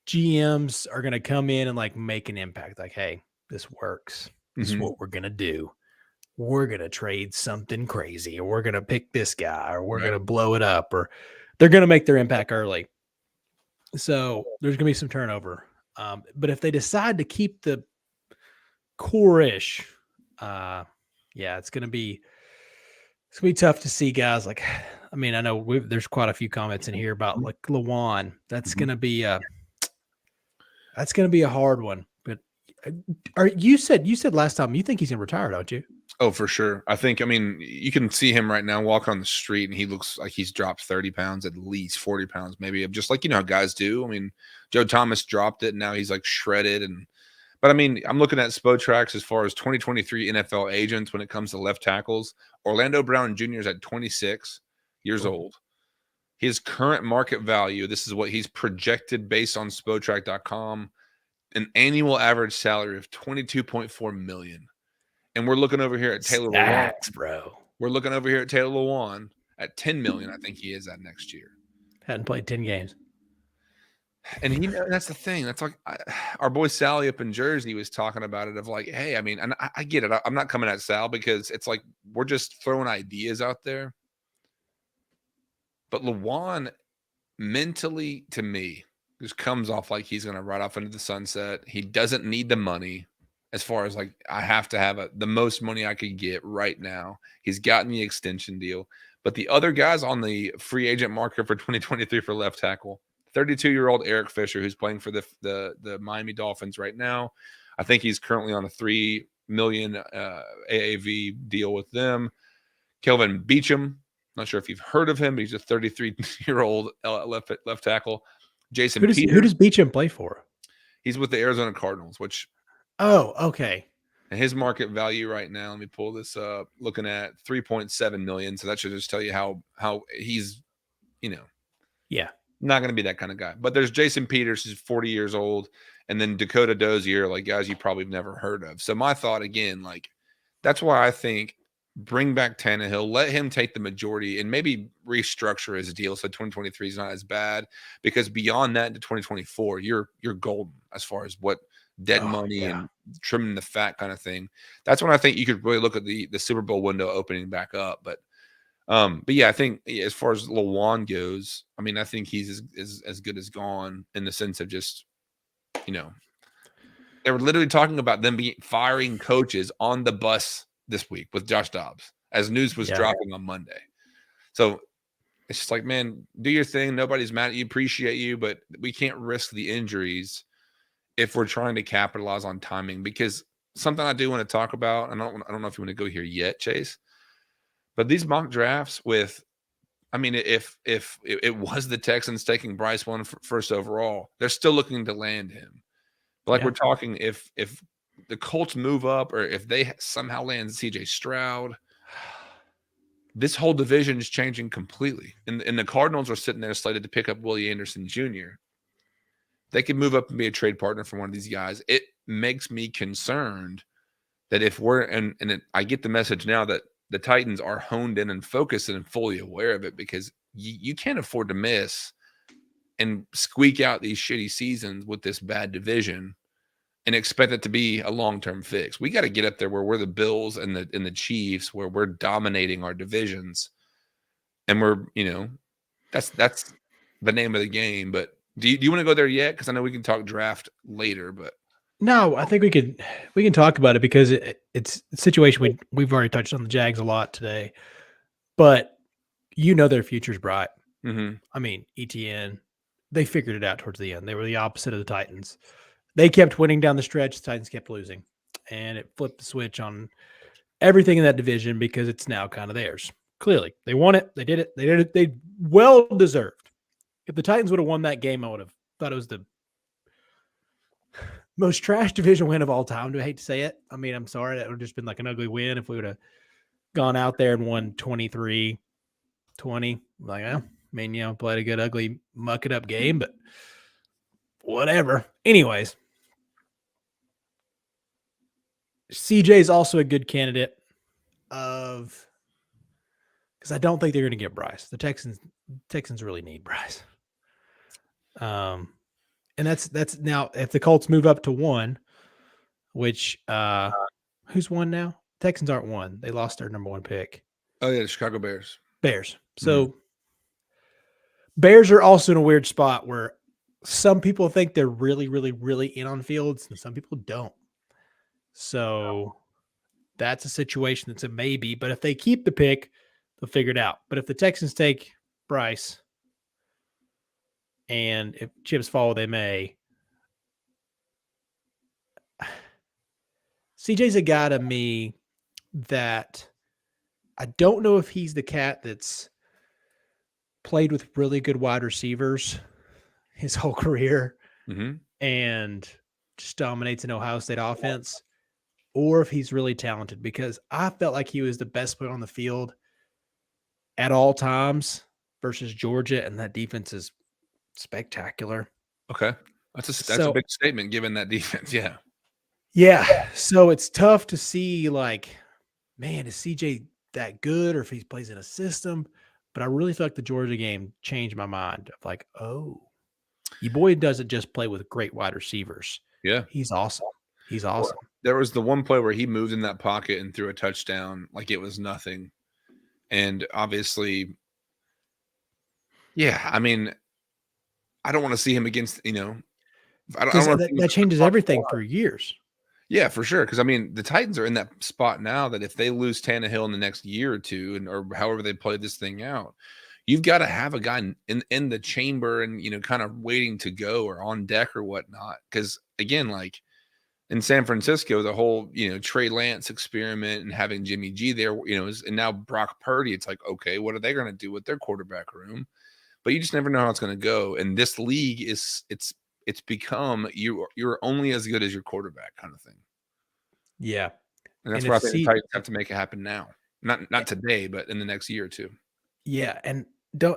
GMs are going to come in and like make an impact. Like, hey, this works. This is what we're going to do. We're going to trade something crazy, or we're going to pick this guy, or we're going to blow it up, or they're going to make their impact early. So there's going to be some turnover. But if they decide to keep the core-ish, it's going to be tough to see guys like, I mean, I know there's quite a few comments in here about like Lawan. That's going to be a hard one. But you said last time you think he's going to retire, don't you? Oh, for sure. I mean, you can see him right now walking on the street and he looks like he's dropped 30 pounds, at least 40 pounds, maybe, just like, how guys do. I mean, Joe Thomas dropped it and now he's like shredded. But I mean, I'm looking at Spotrax as far as 2023 NFL agents when it comes to left tackles. Orlando Brown Jr. is at 26 years old. His current market value, this is what he's projected based on Spotrac.com, an annual average salary of $22.4 million. And we're looking over here at Taylor Lewan, bro. We're looking over here at Taylor Lewan at $10 million. I think he is at next year. Hadn't played 10 games. And that's the thing. That's like our boy Sally up in Jersey was talking about it of like, hey, I mean, and I get it. I'm not coming at Sal because it's like we're just throwing ideas out there. But Lewan mentally, to me, just comes off like he's going to ride off into the sunset. He doesn't need the money. As far as like, I have to have the most money I could get right now. He's gotten the extension deal. But the other guys on the free agent market for 2023 for left tackle, 32-year-old Eric Fisher, who's playing for the Miami Dolphins right now. I think he's currently on a $3 million AAV deal with them. Kelvin Beachum, not sure if you've heard of him, but he's a 33-year-old left tackle. Jason Peters. Who does Beachum play for? He's with the Arizona Cardinals, which... Oh, okay. And his market value right now, let me pull this up, looking at $3.7 million. So that should just tell you how he's, not going to be that kind of guy. But there's Jason Peters, who's 40 years old, and then Dakota Dozier, like guys you probably have never heard of. So my thought again, like that's why I think bring back Tannehill, let him take the majority, and maybe restructure his deal so 2023 is not as bad. Because beyond that into 2024, you're golden as far as what dead money and trimming the fat kind of thing. That's when I think you could really look at the Super Bowl window opening back up. But yeah, I think as far as Lewan goes, I mean, I think he's as good as gone in the sense of just, they were literally talking about them firing coaches on the bus this week with Josh Dobbs as news was dropping on Monday. So it's just like, man, do your thing. Nobody's mad at you, appreciate you, but we can't risk the injuries if we're trying to capitalize on timing. Because something I do want to talk about, and I don't know if you want to go here yet, Chase, but these mock drafts with, I mean, if it was the Texans taking Bryce one first overall, they're still looking to land him. But like we're talking, if the Colts move up or if they somehow land CJ Stroud, this whole division is changing completely. And the Cardinals are sitting there slated to pick up Willie Anderson Jr. They could move up and be a trade partner for one of these guys. It makes me concerned that if we're and I get the message now that the Titans are honed in and focused and fully aware of it, because you can't afford to miss and squeak out these shitty seasons with this bad division and expect it to be a long-term fix. We got to get up there where we're the Bills and the Chiefs, where we're dominating our divisions, and we're that's the name of the game. But do you want to go there yet? Because I know we can talk draft later, but no, I think we can talk about it because it's a situation we've already touched on the Jags a lot today, but their future's bright. Mm-hmm. I mean, ETN, they figured it out towards the end. They were the opposite of the Titans. They kept winning down the stretch. The Titans kept losing, and it flipped the switch on everything in that division because it's now kind of theirs. Clearly, they won it. They did it. They did it. They well deserved. If the Titans would have won that game, I would have thought it was the most trash division win of all time. Do I hate to say it? I mean, I'm sorry. That would have just been like an ugly win if we would have gone out there and won 23-20. Like, played a good, ugly, muck it up game, but whatever. Anyways, CJ is also a good candidate of because I don't think they're going to get Bryce. The Texans really need Bryce. And that's now if the Colts move up to 1, which who's 1 now? Texans aren't 1. They lost their number 1 pick. Oh yeah, the Chicago Bears. Bears. So Bears are also in a weird spot where some people think they're really, really, really in on Fields, and some people don't. So that's a situation that's a maybe. But if they keep the pick, they'll figure it out. But if the Texans take Bryce, and if chips fall, they may. CJ's a guy to me that I don't know if he's the cat that's played with really good wide receivers his whole career and just dominates an Ohio State offense, or if he's really talented, because I felt like he was the best player on the field at all times versus Georgia, and that defense is spectacular. Okay. That's a big statement given that defense. Yeah. Yeah. So it's tough to see, like, man, is CJ that good, or if he plays in a system? But I really feel like the Georgia game changed my mind of like, oh, your boy doesn't just play with great wide receivers. Yeah. He's awesome. He's awesome. Well, there was the one play where he moved in that pocket and threw a touchdown like it was nothing. And obviously, yeah, I mean, I don't want to see him against, I don't that changes everything for years. Yeah, for sure. Because I mean, the Titans are in that spot now that if they lose Tannehill in the next year or two, or however they play this thing out, you've got to have a guy in the chamber and kind of waiting to go or on deck or whatnot. Because again, like in San Francisco, the whole Trey Lance experiment and having Jimmy G there, and now Brock Purdy, it's like, okay, what are they going to do with their quarterback room? But you just never know how it's going to go. And this league it's become you're only as good as your quarterback kind of thing. Yeah. And that's where I think the Titans have to make it happen now. Not today, but in the next year or two. Yeah. And I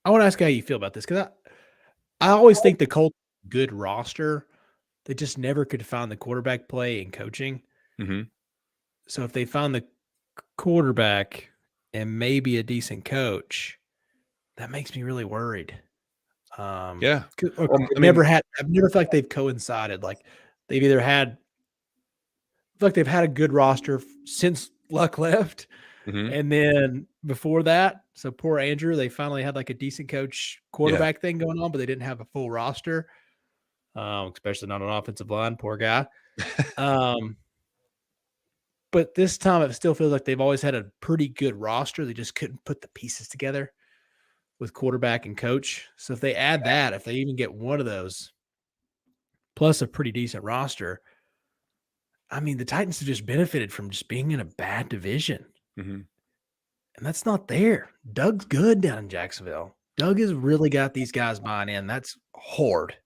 want to ask how you feel about this, because I always think the Colts good roster. They just never could find the quarterback play and coaching. So if they found the quarterback and maybe a decent coach, that makes me really worried. Yeah. I've never felt like they've coincided. Like they've either had, I feel like they've had a good roster since Luck left. And then before that, so poor Andrew, they finally had like a decent coach quarterback thing going on, but they didn't have a full roster, especially not an offensive line. Poor guy. But this time it still feels like they've always had a pretty good roster. They just couldn't put the pieces together with quarterback and coach. So if they add that, if they even get one of those, plus a pretty decent roster, I mean, the Titans have just benefited from just being in a bad division. And that's not there. Doug's good down in Jacksonville. Doug has really got these guys buying in. That's hard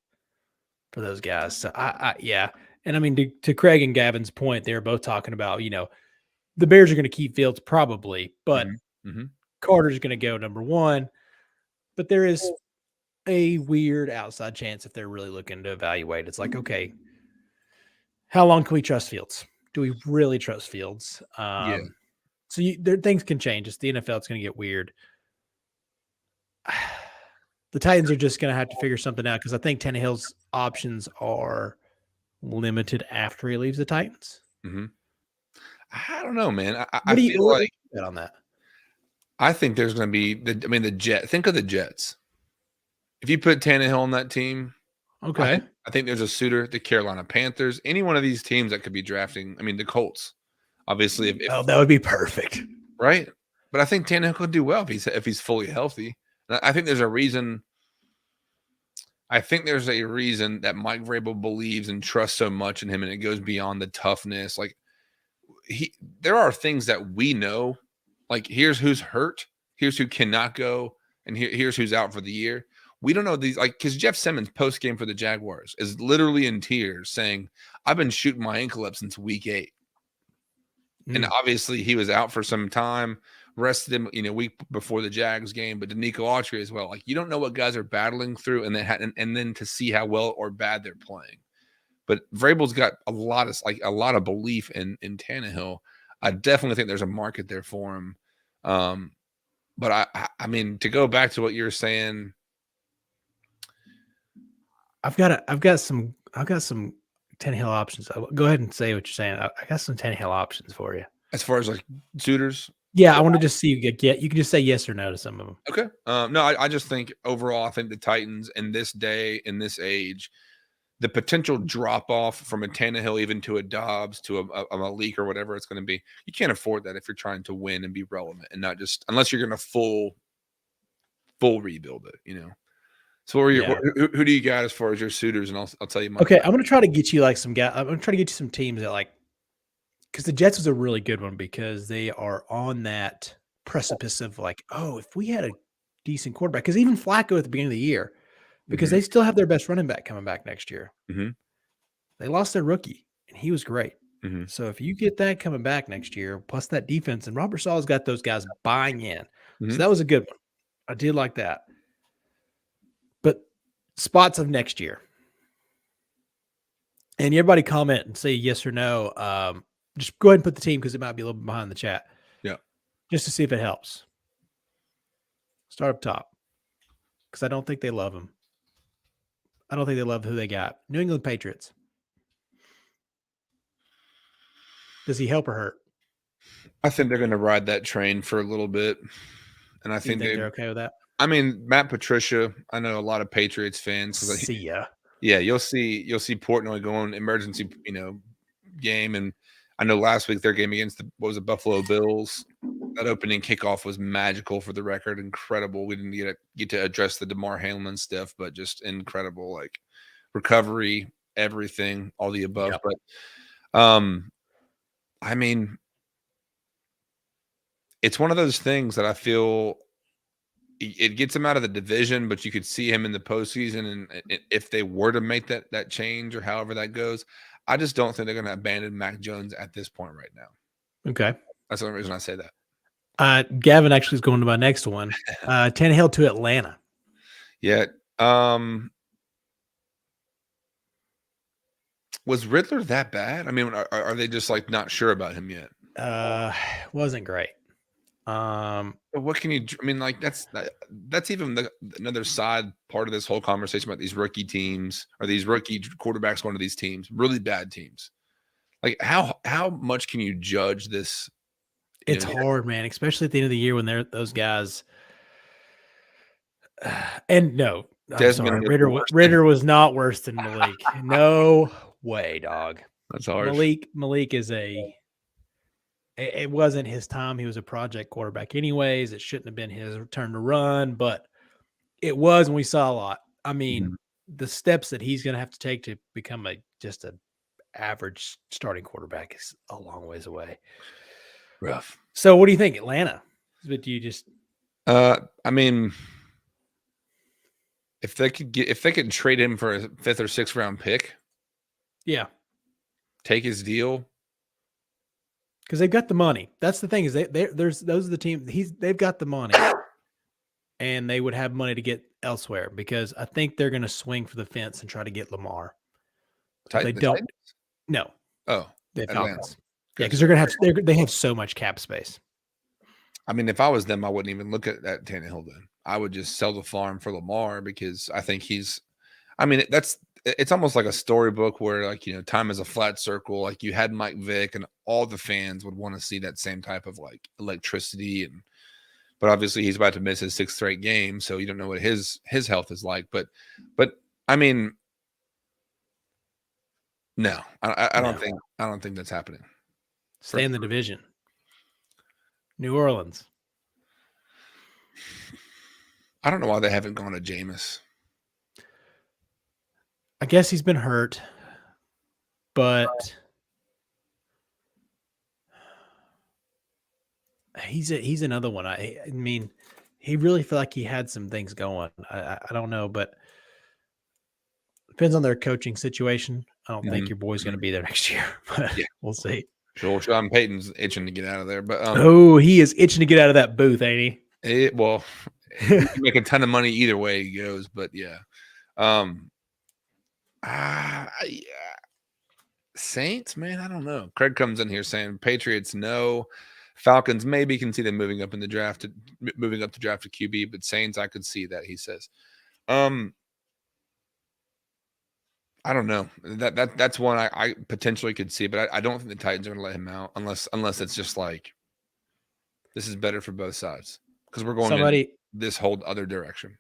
for those guys. So yeah. And I mean, to Craig and Gavin's point, they were both talking about, the Bears are going to keep Fields probably, but Carter's going to go number 1. But there is a weird outside chance if they're really looking to evaluate. It's like, okay, how long can we trust Fields? Do we really trust Fields? So things can change. It's the NFL. It's going to get weird. The Titans are just going to have to figure something out, because I think Tannehill's options are limited after he leaves the Titans. I don't know, man. I feel like on that. I think there's going to be the Jets. Think of the Jets. If you put Tannehill on that team, okay, I think there's a suitor. The Carolina Panthers, any one of these teams that could be drafting. I mean, the Colts, obviously. If that would be perfect, right? But I think Tannehill could do well if he's fully healthy. And I think there's a reason. I think there's a reason that Mike Vrabel believes and trusts so much in him, and it goes beyond the toughness. Like there are things that we know. Like here's who's hurt, here's who cannot go, and here's who's out for the year. We don't know these, like, because Jeff Simmons post game for the Jaguars is literally in tears saying, "I've been shooting my ankle up since week 8." And obviously he was out for some time, rested him, week before the Jags game, but Danico Autry as well. Like you don't know what guys are battling through, and then to see how well or bad they're playing. But Vrabel's got a lot of belief in Tannehill. I definitely think there's a market there for him. But I mean, to go back to what you were saying, I've got some Tannehill options. Go ahead and say what you're saying. I got some Tannehill options for you. as far as like suitors. Yeah, I want to just see you get. You can just say yes or no to some of them. Okay. No, I just think overall, I think the Titans in this day, in this age, the potential drop off from a Tannehill even to a Dobbs to a Malik or whatever it's going to be, you can't afford that if you're trying to win and be relevant and not just unless you're going to full rebuild it, you know. So what were your, who do you got as far as your suitors? And I'll tell you my. Okay, I'm gonna try to get you like some guy. I'm gonna try to get you some teams that like, because the Jets was a really good one because they are on that precipice of like, oh, if we had a decent quarterback, because even Flacco at the beginning of the year, because they still have their best running back coming back next year. They lost their rookie, and he was great. So if you get that coming back next year, plus that defense, and Robert Saleh's got those guys buying in, so that was a good one. I did like that. But spots of next year, and everybody comment and say yes or no. Just go ahead and put the team because it might be a little bit behind the chat. Yeah, just to see if it helps. Start up top because I don't think they love him. I don't think they love who they got. New England Patriots. Does he help or hurt? I think they're going to ride that train for a little bit, and I think they're okay with that. I mean, Matt Patricia. I know a lot of Patriots fans. See ya. Yeah, you'll see Portnoy going emergency, game, and I know last week their game against the Buffalo Bills. That opening kickoff was magical for the record, incredible. We didn't get to address the DeMar Hamlin stuff, but just incredible, like recovery, everything, all the above. Yep. But I mean, it's one of those things that I feel it gets him out of the division, but you could see him in the postseason. And if they were to make that change or however that goes, I just don't think they're going to abandon Mac Jones at this point right now. Okay. That's the only reason I say that. Gavin actually is going to my next one. Tannehill to Atlanta. Yeah. Was Riddler that bad? I mean, are they just like not sure about him yet? Wasn't great. But what can you? I mean, like that's even another side part of this whole conversation about these rookie teams or these rookie quarterbacks going to these teams, really bad teams. Like how much can you judge this? It's hard, man, especially at the end of the year when those guys. And no, I'm sorry, Ritter was not worse than Malik. No way, dog. That's hard. Malik is it wasn't his time. He was a project quarterback anyways. It shouldn't have been his turn to run, but it was, and we saw a lot. I mean, the steps that he's going to have to take to become just an average starting quarterback is a long ways away. Rough. So what do you think, Atlanta? But you just I mean, if they could trade him for a 5th or 6th round pick, yeah, take his deal. Because they've got the money. That's the thing is those are the team. They've got the money, and they would have money to get elsewhere because I think they're going to swing for the fence and try to get Lamar. They don't. Titans? No. Oh, the Falcons. Yeah, because they're going to have. They have so much cap space. I mean, if I was them, I wouldn't even look at that Tannehill then. I would just sell the farm for Lamar because I think he's. I mean, it's almost like a storybook where, like, time is a flat circle. Like you had Mike Vick, and all the fans would want to see that same type of like electricity. But obviously, he's about to miss his 6th straight game, so you don't know what his health is like. But I mean, no, I don't think that's happening. Stay in the division. New Orleans. I don't know why they haven't gone to Jameis. I guess he's been hurt, but he's another one. I mean, he really felt like he had some things going. I don't know, but depends on their coaching situation. I don't think your boy's going to be there next year, but we'll see. Sure, Sean Payton's itching to get out of there, but he is itching to get out of that booth, ain't he? Well, he can make a ton of money either way he goes, but yeah. Saints, man, I don't know. Craig comes in here saying Patriots, no. Falcons, maybe can see them moving up in the draft, moving up to draft a QB, but Saints, I could see that. He says, I don't know. That's one I potentially could see, but I don't think the Titans are going to let him out unless it's just like this is better for both sides because we're going in this whole other direction.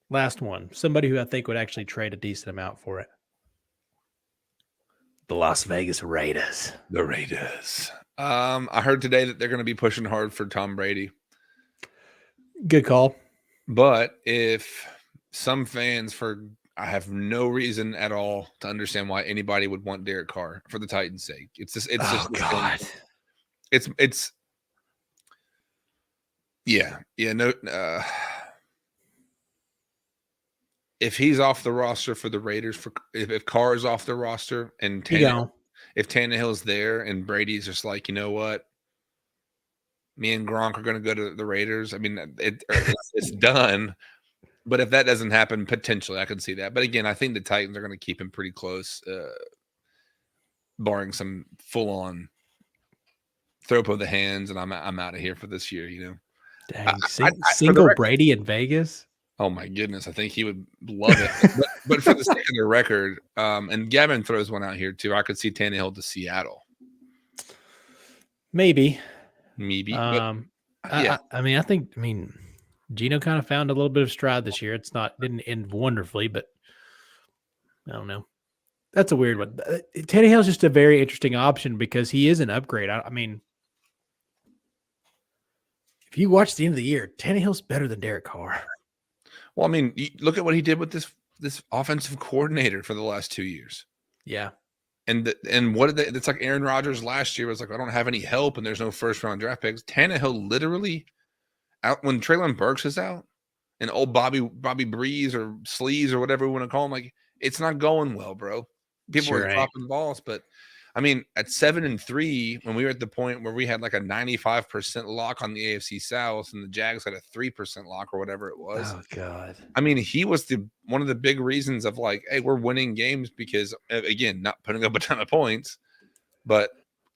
Last one, somebody who I think would actually trade a decent amount for it. The Las Vegas Raiders. The Raiders. I heard today that they're going to be pushing hard for Tom Brady. Good call. But if some fans, I have no reason at all to understand why anybody would want Derek Carr for the Titans' sake. It's just God. It's yeah. No. If he's off the roster for the Raiders, if Carr is off the roster and if Tannehill's there and Brady's just like, you know what, me and Gronk are going to go to the Raiders. I mean, it's done. But if that doesn't happen, potentially I can see that. But again, I think the Titans are going to keep him pretty close, barring some full-on throw of the hands, and I'm out of here for this year. You know, dang, single Brady in Vegas. Oh my goodness, I think he would love it. but for the sake of the record, and Gavin throws one out here too. I could see Tannehill to Seattle. Maybe. Yeah. I mean, Geno kind of found a little bit of stride this year. Didn't end wonderfully, but I don't know. That's a weird one. Tannehill's just a very interesting option because he is an upgrade. I mean, if you watch the end of the year, Tannehill's better than Derek Carr. Well, I mean, look at what he did with this offensive coordinator for the last 2 years. Yeah. And what did it's like Aaron Rodgers last year was like, I don't have any help and there's no first round draft picks. Tannehill literally out when Treylon Burks is out and old Bobby Breeze or Sleaze or whatever we want to call him, like it's not going well, bro. People are dropping balls, but I mean, at 7-3, when we were at the point where we had like a 95% lock on the AFC South and the Jags had a 3% lock or whatever it was. Oh God. I mean, he was one of the big reasons of like, hey, we're winning games because again, not putting up a ton of points, but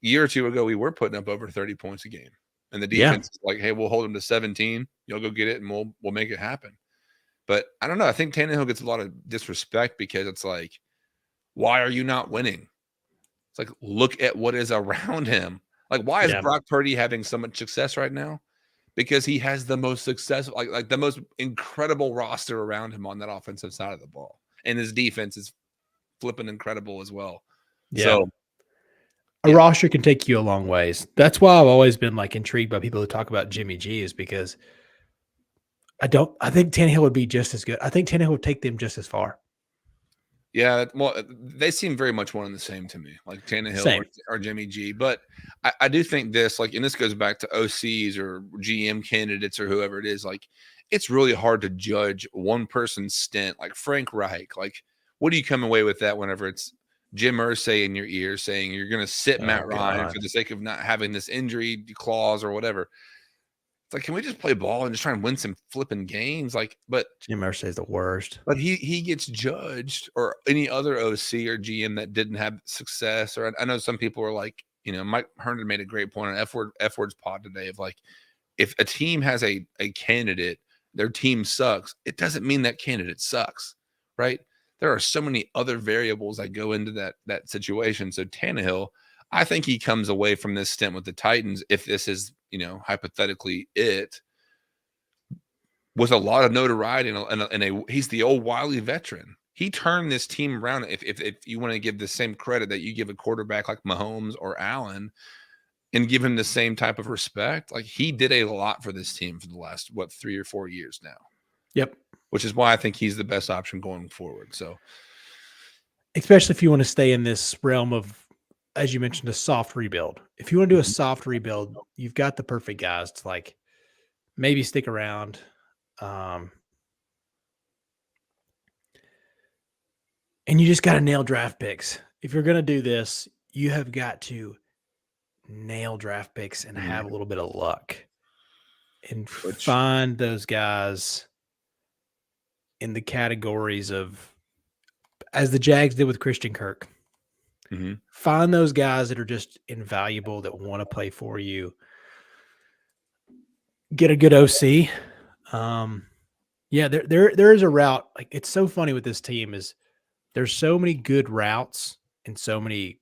a year or two ago, we were putting up over 30 points a game. And the defense is like, hey, we'll hold them to 17. You'll go get it and we'll make it happen. But I don't know. I think Tannehill gets a lot of disrespect because it's like, why are you not winning? It's like, look at what is around him. Like, why is Brock Purdy having so much success right now? Because he has the most successful, like the most incredible roster around him on that offensive side of the ball. And his defense is flipping incredible as well. Yeah. So, a roster can take you a long ways. That's why I've always been like intrigued by people who talk about Jimmy G is because I think Tannehill would be just as good. I think Tannehill would take them just as far. Yeah, well, they seem very much one and the same to me, like Tannehill or Jimmy G. But I do think this, like, and this goes back to OCs or GM candidates or whoever it is. Like, it's really hard to judge one person's stint, like Frank Reich. Like, what do you come away with that whenever it's Jim Irsay in your ear saying you're going to sit Matt Ryan for the sake of not having this injury clause or whatever? It's like, can we just play ball and just try and win some flipping games? Like, but Jim Irsay is the worst. But he gets judged, or any other OC or GM that didn't have success. Or I know some people are like, you know, Mike Herndon made a great point on F Word's pod today of like, if a team has a candidate, their team sucks, it doesn't mean that candidate sucks, right? There are so many other variables that go into that situation. So Tannehill, I think he comes away from this stint with the Titans, if this is, you know, hypothetically it, with a lot of notoriety and he's the old wily veteran. He turned this team around. If you want to give the same credit that you give a quarterback like Mahomes or Allen and give him the same type of respect, like he did a lot for this team for the last, 3 or 4 years now. Yep. Which is why I think he's the best option going forward. So, especially if you want to stay in this realm of, as you mentioned, a soft rebuild. If you want to do a soft rebuild, you've got the perfect guys to like maybe stick around. And you just got to nail draft picks. If you're going to do this, you have got to nail draft picks and have a little bit of luck and find those guys in the categories of as the Jags did with Christian Kirk. Mm-hmm. Find those guys that are just invaluable that want to play for you. Get a good OC. Yeah, there is a route. Like, it's so funny with this team is there's so many good routes and so many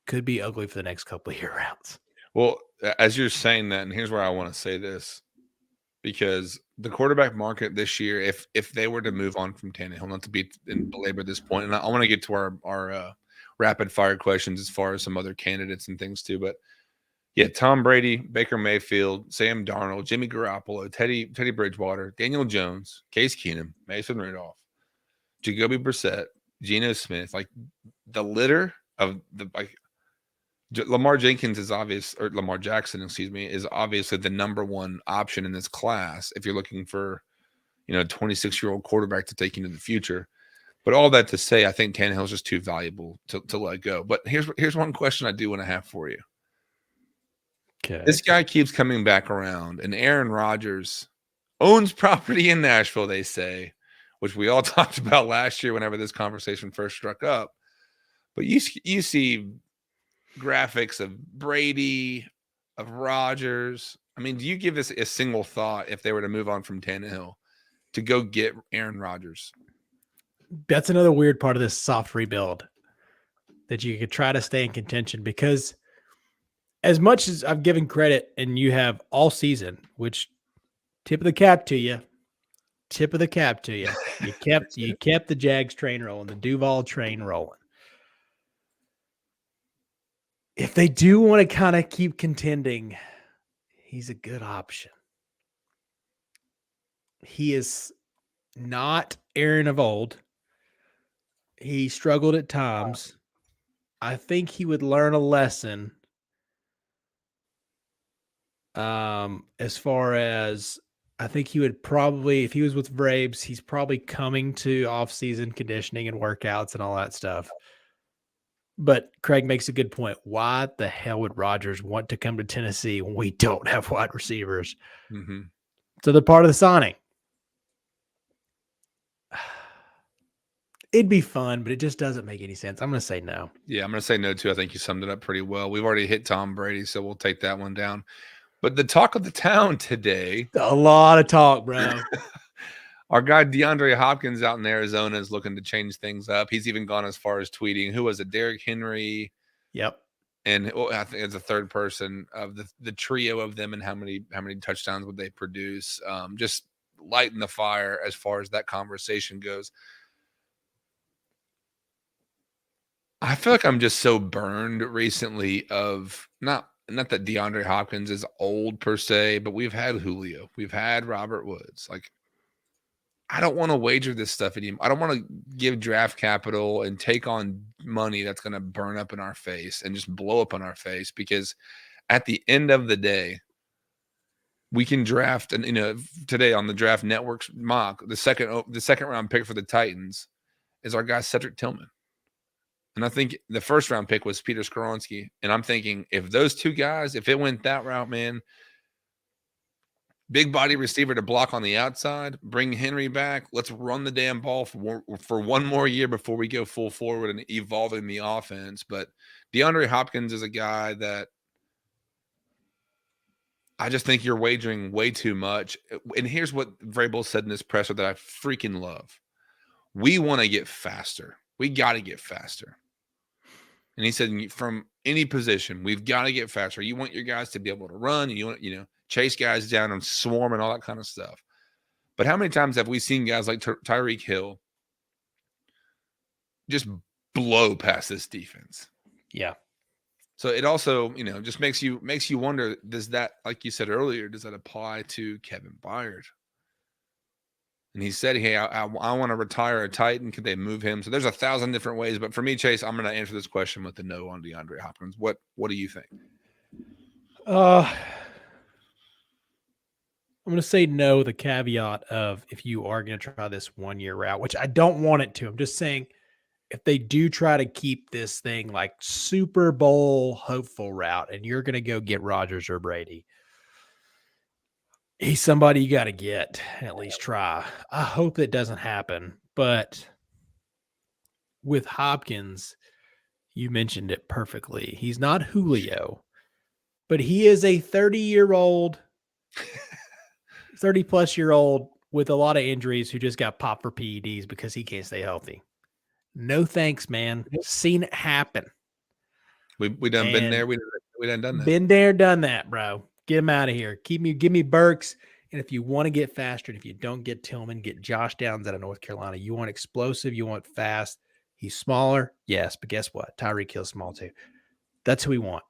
could be ugly for the next couple of year routes. Well, as you're saying that, and here's where I want to say this, because the quarterback market this year, if they were to move on from Tannehill, not to be and belabor this point, and I want to get to our rapid fire questions as far as some other candidates and things too, but yeah, Tom Brady, Baker Mayfield, Sam Darnold, Jimmy Garoppolo, Teddy Bridgewater, Daniel Jones, Case Keenum, Mason Rudolph, Jacoby Brissett, Geno Smith, like the litter of the like Lamar Jenkins is obvious, or Lamar Jackson, excuse me, is obviously the number one option in this class if you're looking for, a 26-year-old quarterback to take into the future. But all that to say, I think Tannehill's just too valuable to let go. But here's one question I do want to have for you. Okay. This guy keeps coming back around, and Aaron Rodgers owns property in Nashville, they say, which we all talked about last year whenever this conversation first struck up. But you see graphics of Brady, of Rodgers. I mean, do you give this a single thought if they were to move on from Tannehill to go get Aaron Rodgers? That's another weird part of this soft rebuild that you could try to stay in contention, because as much as I've given credit and you have all season, which tip of the cap to you, you kept the Jags train rolling, the Duval train rolling. If they do want to kind of keep contending, he's a good option. He is not Aaron of old. He struggled at times. I think he would learn a lesson. As far as I think he would probably, if he was with Braves, he's probably coming to off-season conditioning and workouts and all that stuff. But Craig makes a good point. Why the hell would Rodgers want to come to Tennessee when we don't have wide receivers? Mm-hmm. So they're part of the signing. It'd be fun, but it just doesn't make any sense. I'm going to say no. Yeah, I'm going to say no, too. I think you summed it up pretty well. We've already hit Tom Brady, so we'll take that one down. But the talk of the town today. A lot of talk, bro. Our guy DeAndre Hopkins out in Arizona is looking to change things up. He's even gone as far as tweeting, who was it, Derrick Henry? Yep. And I think it's a third person of the trio of them, and how many touchdowns would they produce? Just lighting the fire as far as that conversation goes. I feel like I'm just so burned recently of not that DeAndre Hopkins is old per se, but we've had Julio, we've had Robert Woods. Like, I don't want to wager this stuff anymore. I don't want to give draft capital and take on money that's going to burn up in our face and just blow up in our face, because at the end of the day, we can draft, and today on the Draft Network's mock, the second round pick for the Titans is our guy Cedric Tillman. And I think the first round pick was Peter Skoronski. And I'm thinking, if those two guys, if it went that route, man, big body receiver to block on the outside, bring Henry back. Let's run the damn ball for one more year before we go full forward and evolving the offense. But DeAndre Hopkins is a guy that I just think you're wagering way too much. And here's what Vrabel said in this presser that I freaking love. We want to get faster. We got to get faster. And he said, from any position, we've got to get faster. You want your guys to be able to run, and you want, chase guys down and swarm and all that kind of stuff. But how many times have we seen guys like Tyreek Hill just blow past this defense? Yeah. So it also, just makes you wonder, does that, like you said earlier, does that apply to Kevin Byard? And he said, hey, I want to retire a Titan. Could they move him? So there's 1,000 different ways. But for me, Chase, I'm going to answer this question with the no on DeAndre Hopkins. What do you think? I'm going to say no, the caveat of if you are going to try this 1 year route, which I don't want it to. I'm just saying, if they do try to keep this thing like Super Bowl hopeful route and you're going to go get Rodgers or Brady, he's somebody you got to get, at least try. I hope that doesn't happen, but with Hopkins, you mentioned it perfectly. He's not Julio, but he is a 30-year-old, 30-plus-year-old with a lot of injuries who just got popped for PEDs because he can't stay healthy. No thanks, man. Seen it happen. We done been there. We done done that. Been there, done that, bro. Get him out of here. Give me Burks. And if you want to get faster, and if you don't get Tillman, get Josh Downs out of North Carolina. You want explosive, you want fast. He's smaller, yes, but guess what? Tyreek Hill's small too. That's who we want.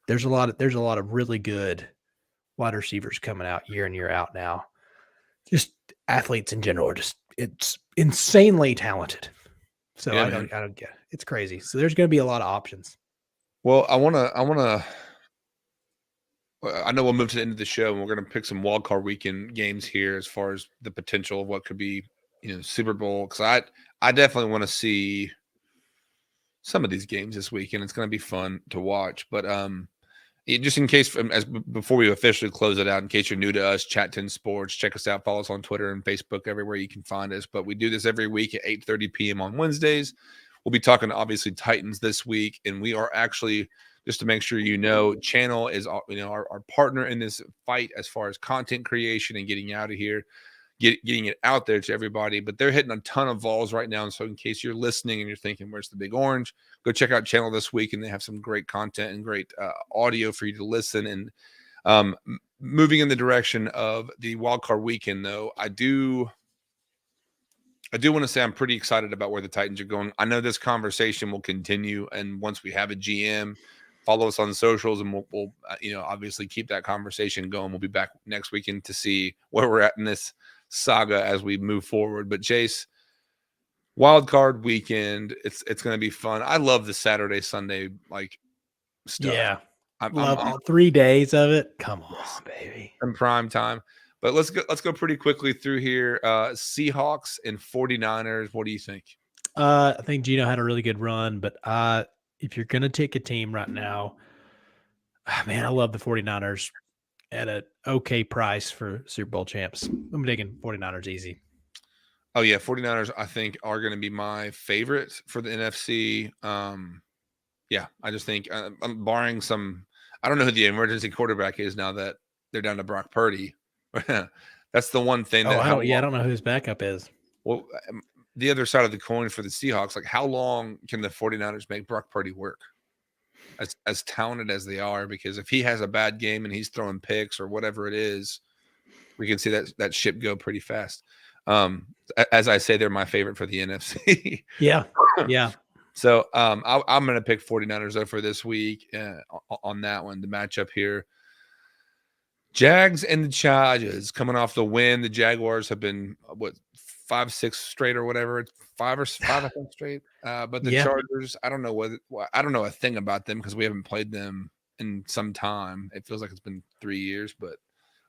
There's a lot of really good wide receivers coming out year in, year out now. Just athletes in general are it's insanely talented. So Yeah, I don't get it. It's crazy. So there's going to be a lot of options. Well, I know we'll move to the end of the show, and we're going to pick some wild card weekend games here as far as the potential of what could be, Super Bowl. Because I definitely want to see some of these games this weekend. It's going to be fun to watch. But just in case, before we officially close it out, in case you're new to us, Chat 10 Sports, check us out. Follow us on Twitter and Facebook, everywhere you can find us. But we do this every week at 8:30 p.m. on Wednesdays. We'll be talking, obviously, Titans this week, and we are actually, just to make sure Channel is our partner in this fight as far as content creation and getting out of here, getting it out there to everybody. But they're hitting a ton of vols right now, and so in case you're listening and you're thinking, where's the big orange, go check out Channel this week, and they have some great content and great audio for you to listen. And moving in the direction of the wild card weekend, though, I do want to say I'm pretty excited about where the Titans are going. I know this conversation will continue, and once we have a GM, follow us on socials, and we'll obviously keep that conversation going. We'll be back next weekend to see where we're at in this saga as we move forward. But Chase, wild card weekend, it's going to be fun. I love the Saturday, Sunday stuff. Yeah, I love all 3 days of it. Come on, baby. In prime time. But let's go pretty quickly through here. Seahawks and 49ers. What do you think? I think Gino had a really good run, but if you're going to take a team right now, man, I love the 49ers at an okay price for Super Bowl champs. I'm taking 49ers easy. Oh, yeah. 49ers, I think, are going to be my favorite for the NFC. Yeah, I just think I'm barring some – I don't know who the emergency quarterback is now that they're down to Brock Purdy. That's the one thing that – I don't know who his backup is. Well, the other side of the coin for the Seahawks, how long can the 49ers make Brock Purdy work? As talented as they are, because if he has a bad game and he's throwing picks or whatever it is, we can see that ship go pretty fast. As I say, they're my favorite for the NFC. Yeah. So I'm going to pick 49ers though for this week on that one, the matchup here. Jags and the Chargers coming off the win. The Jaguars have been 5-6 straight or whatever. It's 5 I think straight. But the Chargers, I don't know a thing about them because we haven't played them in some time. It feels like it's been 3 years. But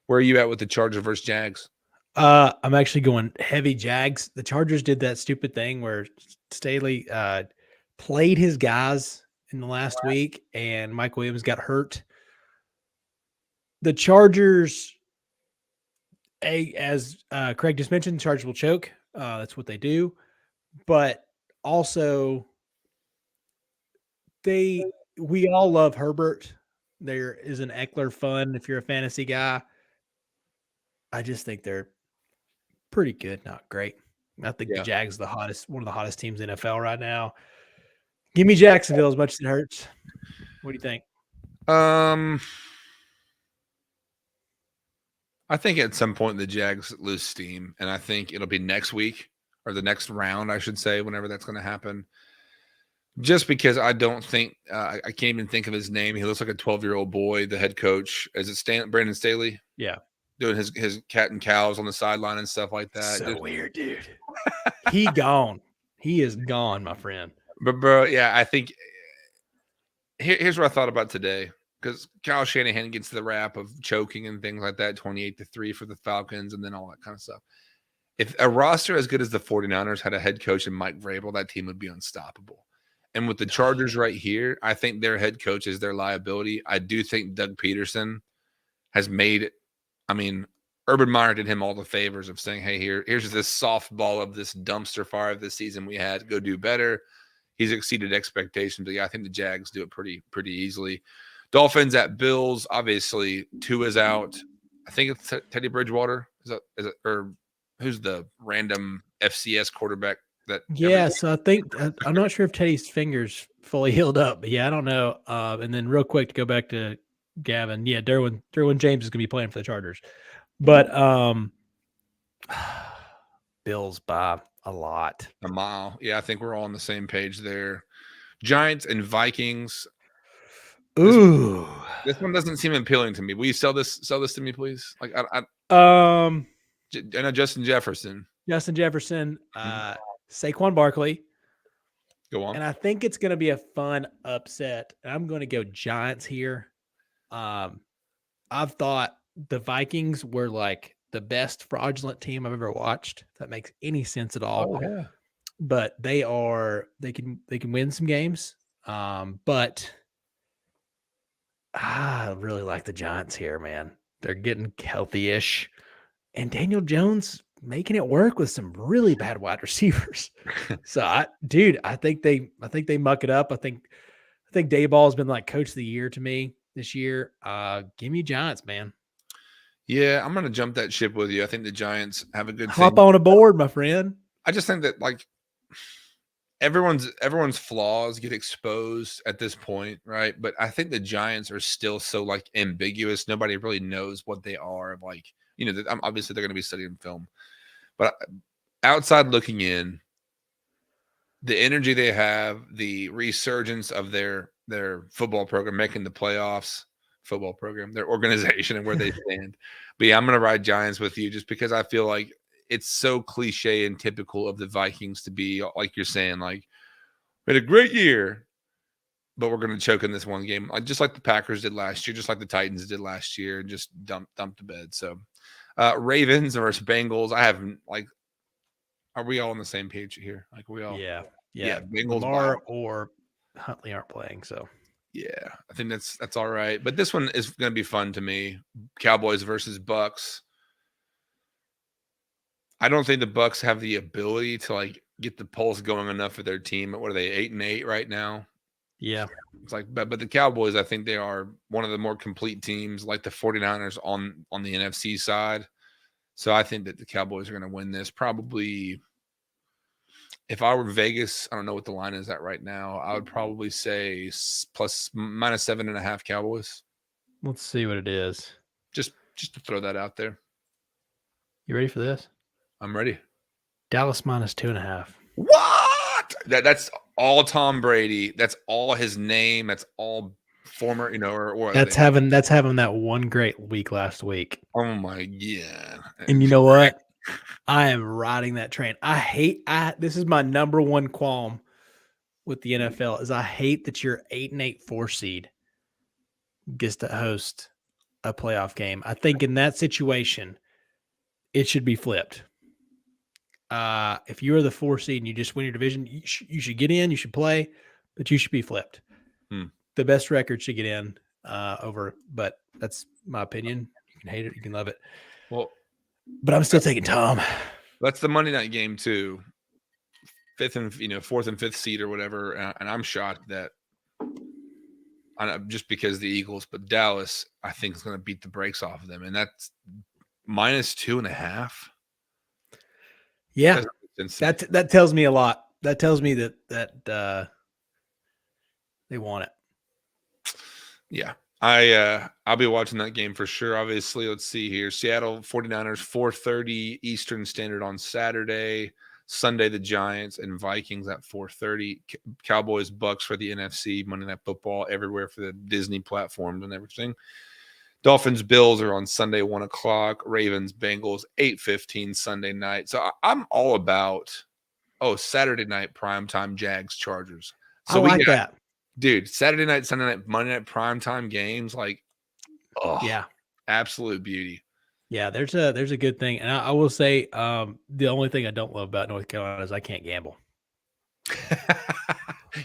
where are you at with the Chargers versus Jags? I'm actually going heavy Jags. The Chargers did that stupid thing where Staley played his guys in the last week, and Mike Williams got hurt. The Chargers, as Craig just mentioned, the Chargers will choke. That's what they do. But also, we all love Herbert. There is an Eckler fun if you're a fantasy guy. I just think they're pretty good, not great. I think the Jags are one of the hottest teams in the NFL right now. Give me Jacksonville as much as it hurts. What do you think? I think at some point the Jags lose steam, and I think it'll be next week or the next round, I should say, whenever that's going to happen. Just because I don't think I can't even think of his name. He looks like a 12-year-old boy. The head coach, is it Brandon Staley? Yeah, doing his cat and cows on the sideline and stuff like that. So weird, dude. He gone. He is gone, my friend. But bro, yeah, I think here's what I thought about today. Because Kyle Shanahan gets the rap of choking and things like that, 28-3 for the Falcons and then all that kind of stuff. If a roster as good as the 49ers had a head coach in Mike Vrabel, that team would be unstoppable. And with the Chargers right here, I think their head coach is their liability. I do think Doug Peterson has made, Urban Meyer did him all the favors of saying, "Hey, here's this softball of this dumpster fire of this season we had. Go do better." He's exceeded expectations. But yeah, I think the Jags do it pretty easily. Dolphins at Bills. Obviously, Tua's out. I think it's Teddy Bridgewater. Is it or who's the random FCS quarterback that? Yeah, so I think I'm not sure if Teddy's fingers fully healed up, but yeah, I don't know. And then real quick to go back to Gavin, yeah, Derwin James is going to be playing for the Chargers, but Bills by a lot, a mile. Yeah, I think we're all on the same page there. Giants and Vikings. Ooh, This one doesn't seem appealing to me. Will you sell this to me, please? Like I know Justin Jefferson. Saquon Barkley. Go on. And I think it's going to be a fun upset. I'm going to go Giants here. I've thought the Vikings were like the best fraudulent team I've ever watched. If that makes any sense at all. Oh, yeah. But they can win some games. But I really like the Giants here, man. They're getting healthy-ish. And Daniel Jones making it work with some really bad wide receivers. So I think they muck it up. I think Dayball's been like coach of the year to me this year. Give me Giants, man. Yeah, I'm gonna jump that ship with you. I think the Giants have a good Hop thing. on a board, my friend. I just think that like everyone's flaws get exposed at this point, right? But I think the Giants are still so like ambiguous. Nobody really knows what they are. Like, obviously they're going to be studying film, but outside looking in, the energy they have, the resurgence of their football program, making the playoffs, football program, their organization and where they stand. But yeah, I'm going to ride Giants with you just because I feel like it's so cliche and typical of the Vikings to be like you're saying, like we had a great year, but we're going to choke in this one game, just like the Packers did last year, just like the Titans did last year, and just dump to bed. So, Ravens versus Bengals. I haven't are we all on the same page here? Like we all, yeah. Bengals Lamar or Huntley aren't playing, so yeah, I think that's all right. But this one is going to be fun to me. Cowboys versus Bucks. I don't think the Bucks have the ability to like get the pulse going enough for their team. What are they, 8-8 right now? Yeah. It's like, but the Cowboys, I think they are one of the more complete teams, like the 49ers on the NFC side. So I think that the Cowboys are going to win this. Probably, if I were Vegas, I don't know what the line is at right now. I would probably say -7.5 Cowboys. Let's see what it is. Just to throw that out there. You ready for this? I'm ready. Dallas -2.5. What? That's all Tom Brady. That's all his name. That's all former, or that's having that one great week last week. Oh my god. And you know what? I am riding that train. This is my number one qualm with the NFL is I hate that your 8-8 4 seed gets to host a playoff game. I think in that situation, it should be flipped. If you are the 4 seed and you just win your division, you should get in, you should play, but you should be flipped. The best record should get in over, but that's my opinion. You can hate it, you can love it. Well, but I'm still taking Tom. That's the Monday night game too. 4th and 5th seed or whatever, and I'm shocked that just because the Eagles, but Dallas, I think is going to beat the brakes off of them, and that's -2.5. Yeah, that tells me a lot. That tells me that they want it. Yeah. I'll be watching that game for sure. Obviously, let's see here. Seattle 49ers, 4:30 Eastern Standard on Saturday. Sunday, the Giants and Vikings at 4:30. Cowboys, Bucks for the NFC, Monday Night Football, everywhere for the Disney platforms and everything. Dolphins, Bills are on Sunday, 1 o'clock. Ravens, Bengals, 8:15 Sunday night. So I'm all about, Saturday night, primetime Jags, Chargers. So I like that. Dude, Saturday night, Sunday night, Monday night primetime games, like, yeah, absolute beauty. Yeah, there's a good thing, and I will say the only thing I don't love about North Carolina is I can't gamble.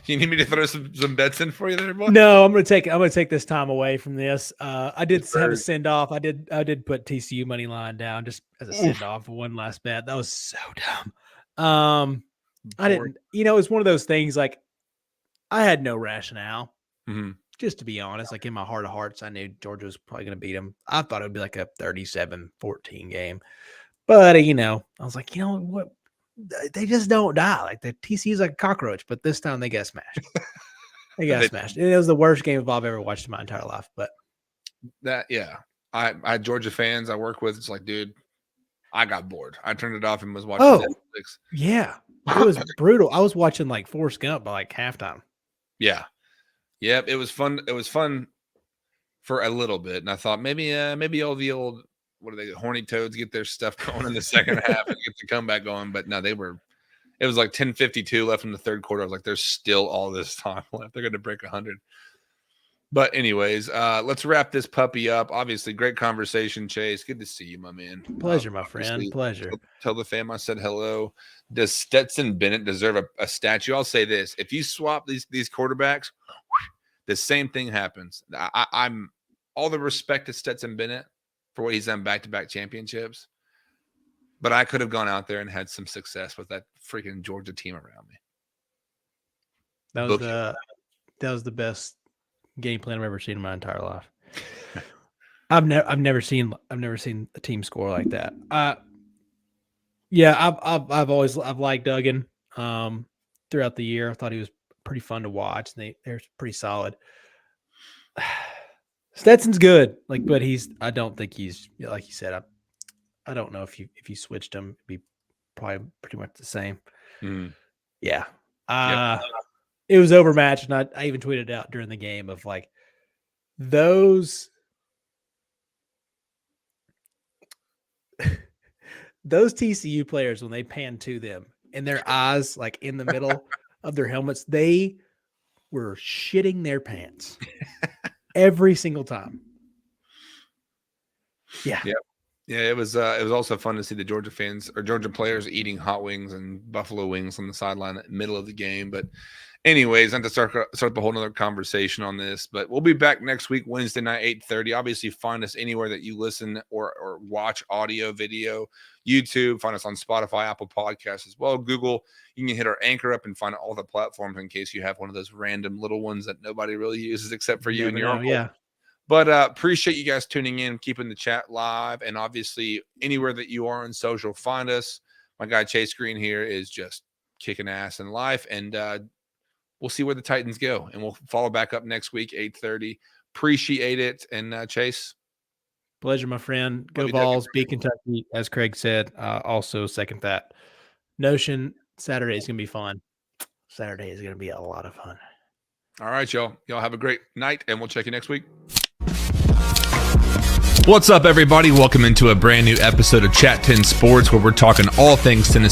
You need me to throw some bets in for you there, boy? No, I'm gonna take this time away from this. I did have a send off. I did put TCU money line down just as a send off for one last bet. That was so dumb. I didn't. It's one of those things. Like, I had no rationale. Mm-hmm. Just to be honest, like in my heart of hearts, I knew Georgia was probably going to beat them. I thought it would be like a 37-14 game. But, I was like, what? They just don't die. Like, the TCU's like a cockroach, but this time they got smashed. They got smashed. And it was the worst game of I've ever watched in my entire life. But I had Georgia fans I work with. It's like, dude, I got bored. I turned it off and was watching Netflix. Yeah. It was brutal. I was watching like Forrest Gump by like halftime. Yeah. Yep. It was fun. It was fun for a little bit. And I thought maybe all the old, what are they, horny toads get their stuff going in the second half and get the comeback going. But no, it was like 10:52 left in the third quarter. I was like, there's still all this time left. They're going to break 100. But anyways, let's wrap this puppy up. Obviously, great conversation, Chase. Good to see you, my man. Pleasure, my friend. Pleasure. Tell the fam I said hello. Does Stetson Bennett deserve a statue? I'll say this. If you swap these quarterbacks, the same thing happens. I'm all the respect to Stetson Bennett for what he's done back-to-back championships. But I could have gone out there and had some success with that freaking Georgia team around me. That was the best game plan I've ever seen in my entire life. I've never seen a team score like that. I've liked Duggan throughout the year. I thought he was pretty fun to watch, and they're pretty solid. Stetson's good, but I don't think he's, like you said. I don't know if you switched him, it'd be probably pretty much the same. Mm. Yeah. It was overmatched, and I even tweeted out during the game of like those TCU players, when they pan to them and their eyes like in the middle of their helmets, they were shitting their pants every single time. Yeah. Yep. Yeah, it was also fun to see the Georgia fans or Georgia players eating hot wings and buffalo wings on the sideline in the middle of the game. But anyways, not to start the whole nother conversation on this, but we'll be back next week, Wednesday night, 8:30. Obviously, find us anywhere that you listen or watch audio, video, YouTube. Find us on Spotify, Apple Podcasts as well, Google. You can hit our anchor up and find all the platforms in case you have one of those random little ones that nobody really uses except for you and your uncle. Yeah. But appreciate you guys tuning in, keeping the chat live, and obviously anywhere that you are on social, find us. My guy Chase Green here is just kicking ass in life, and we'll see where the Titans go, and we'll follow back up next week, 8:30. Appreciate it, and Chase. Pleasure, my friend. Go Vols, beat Kentucky, as Craig said. Also second that notion. Saturday is going to be fun. Saturday is going to be a lot of fun. All right, y'all. Y'all have a great night, and we'll check you next week. What's up, everybody? Welcome into a brand new episode of Chat 10 Sports, where we're talking all things Tennessee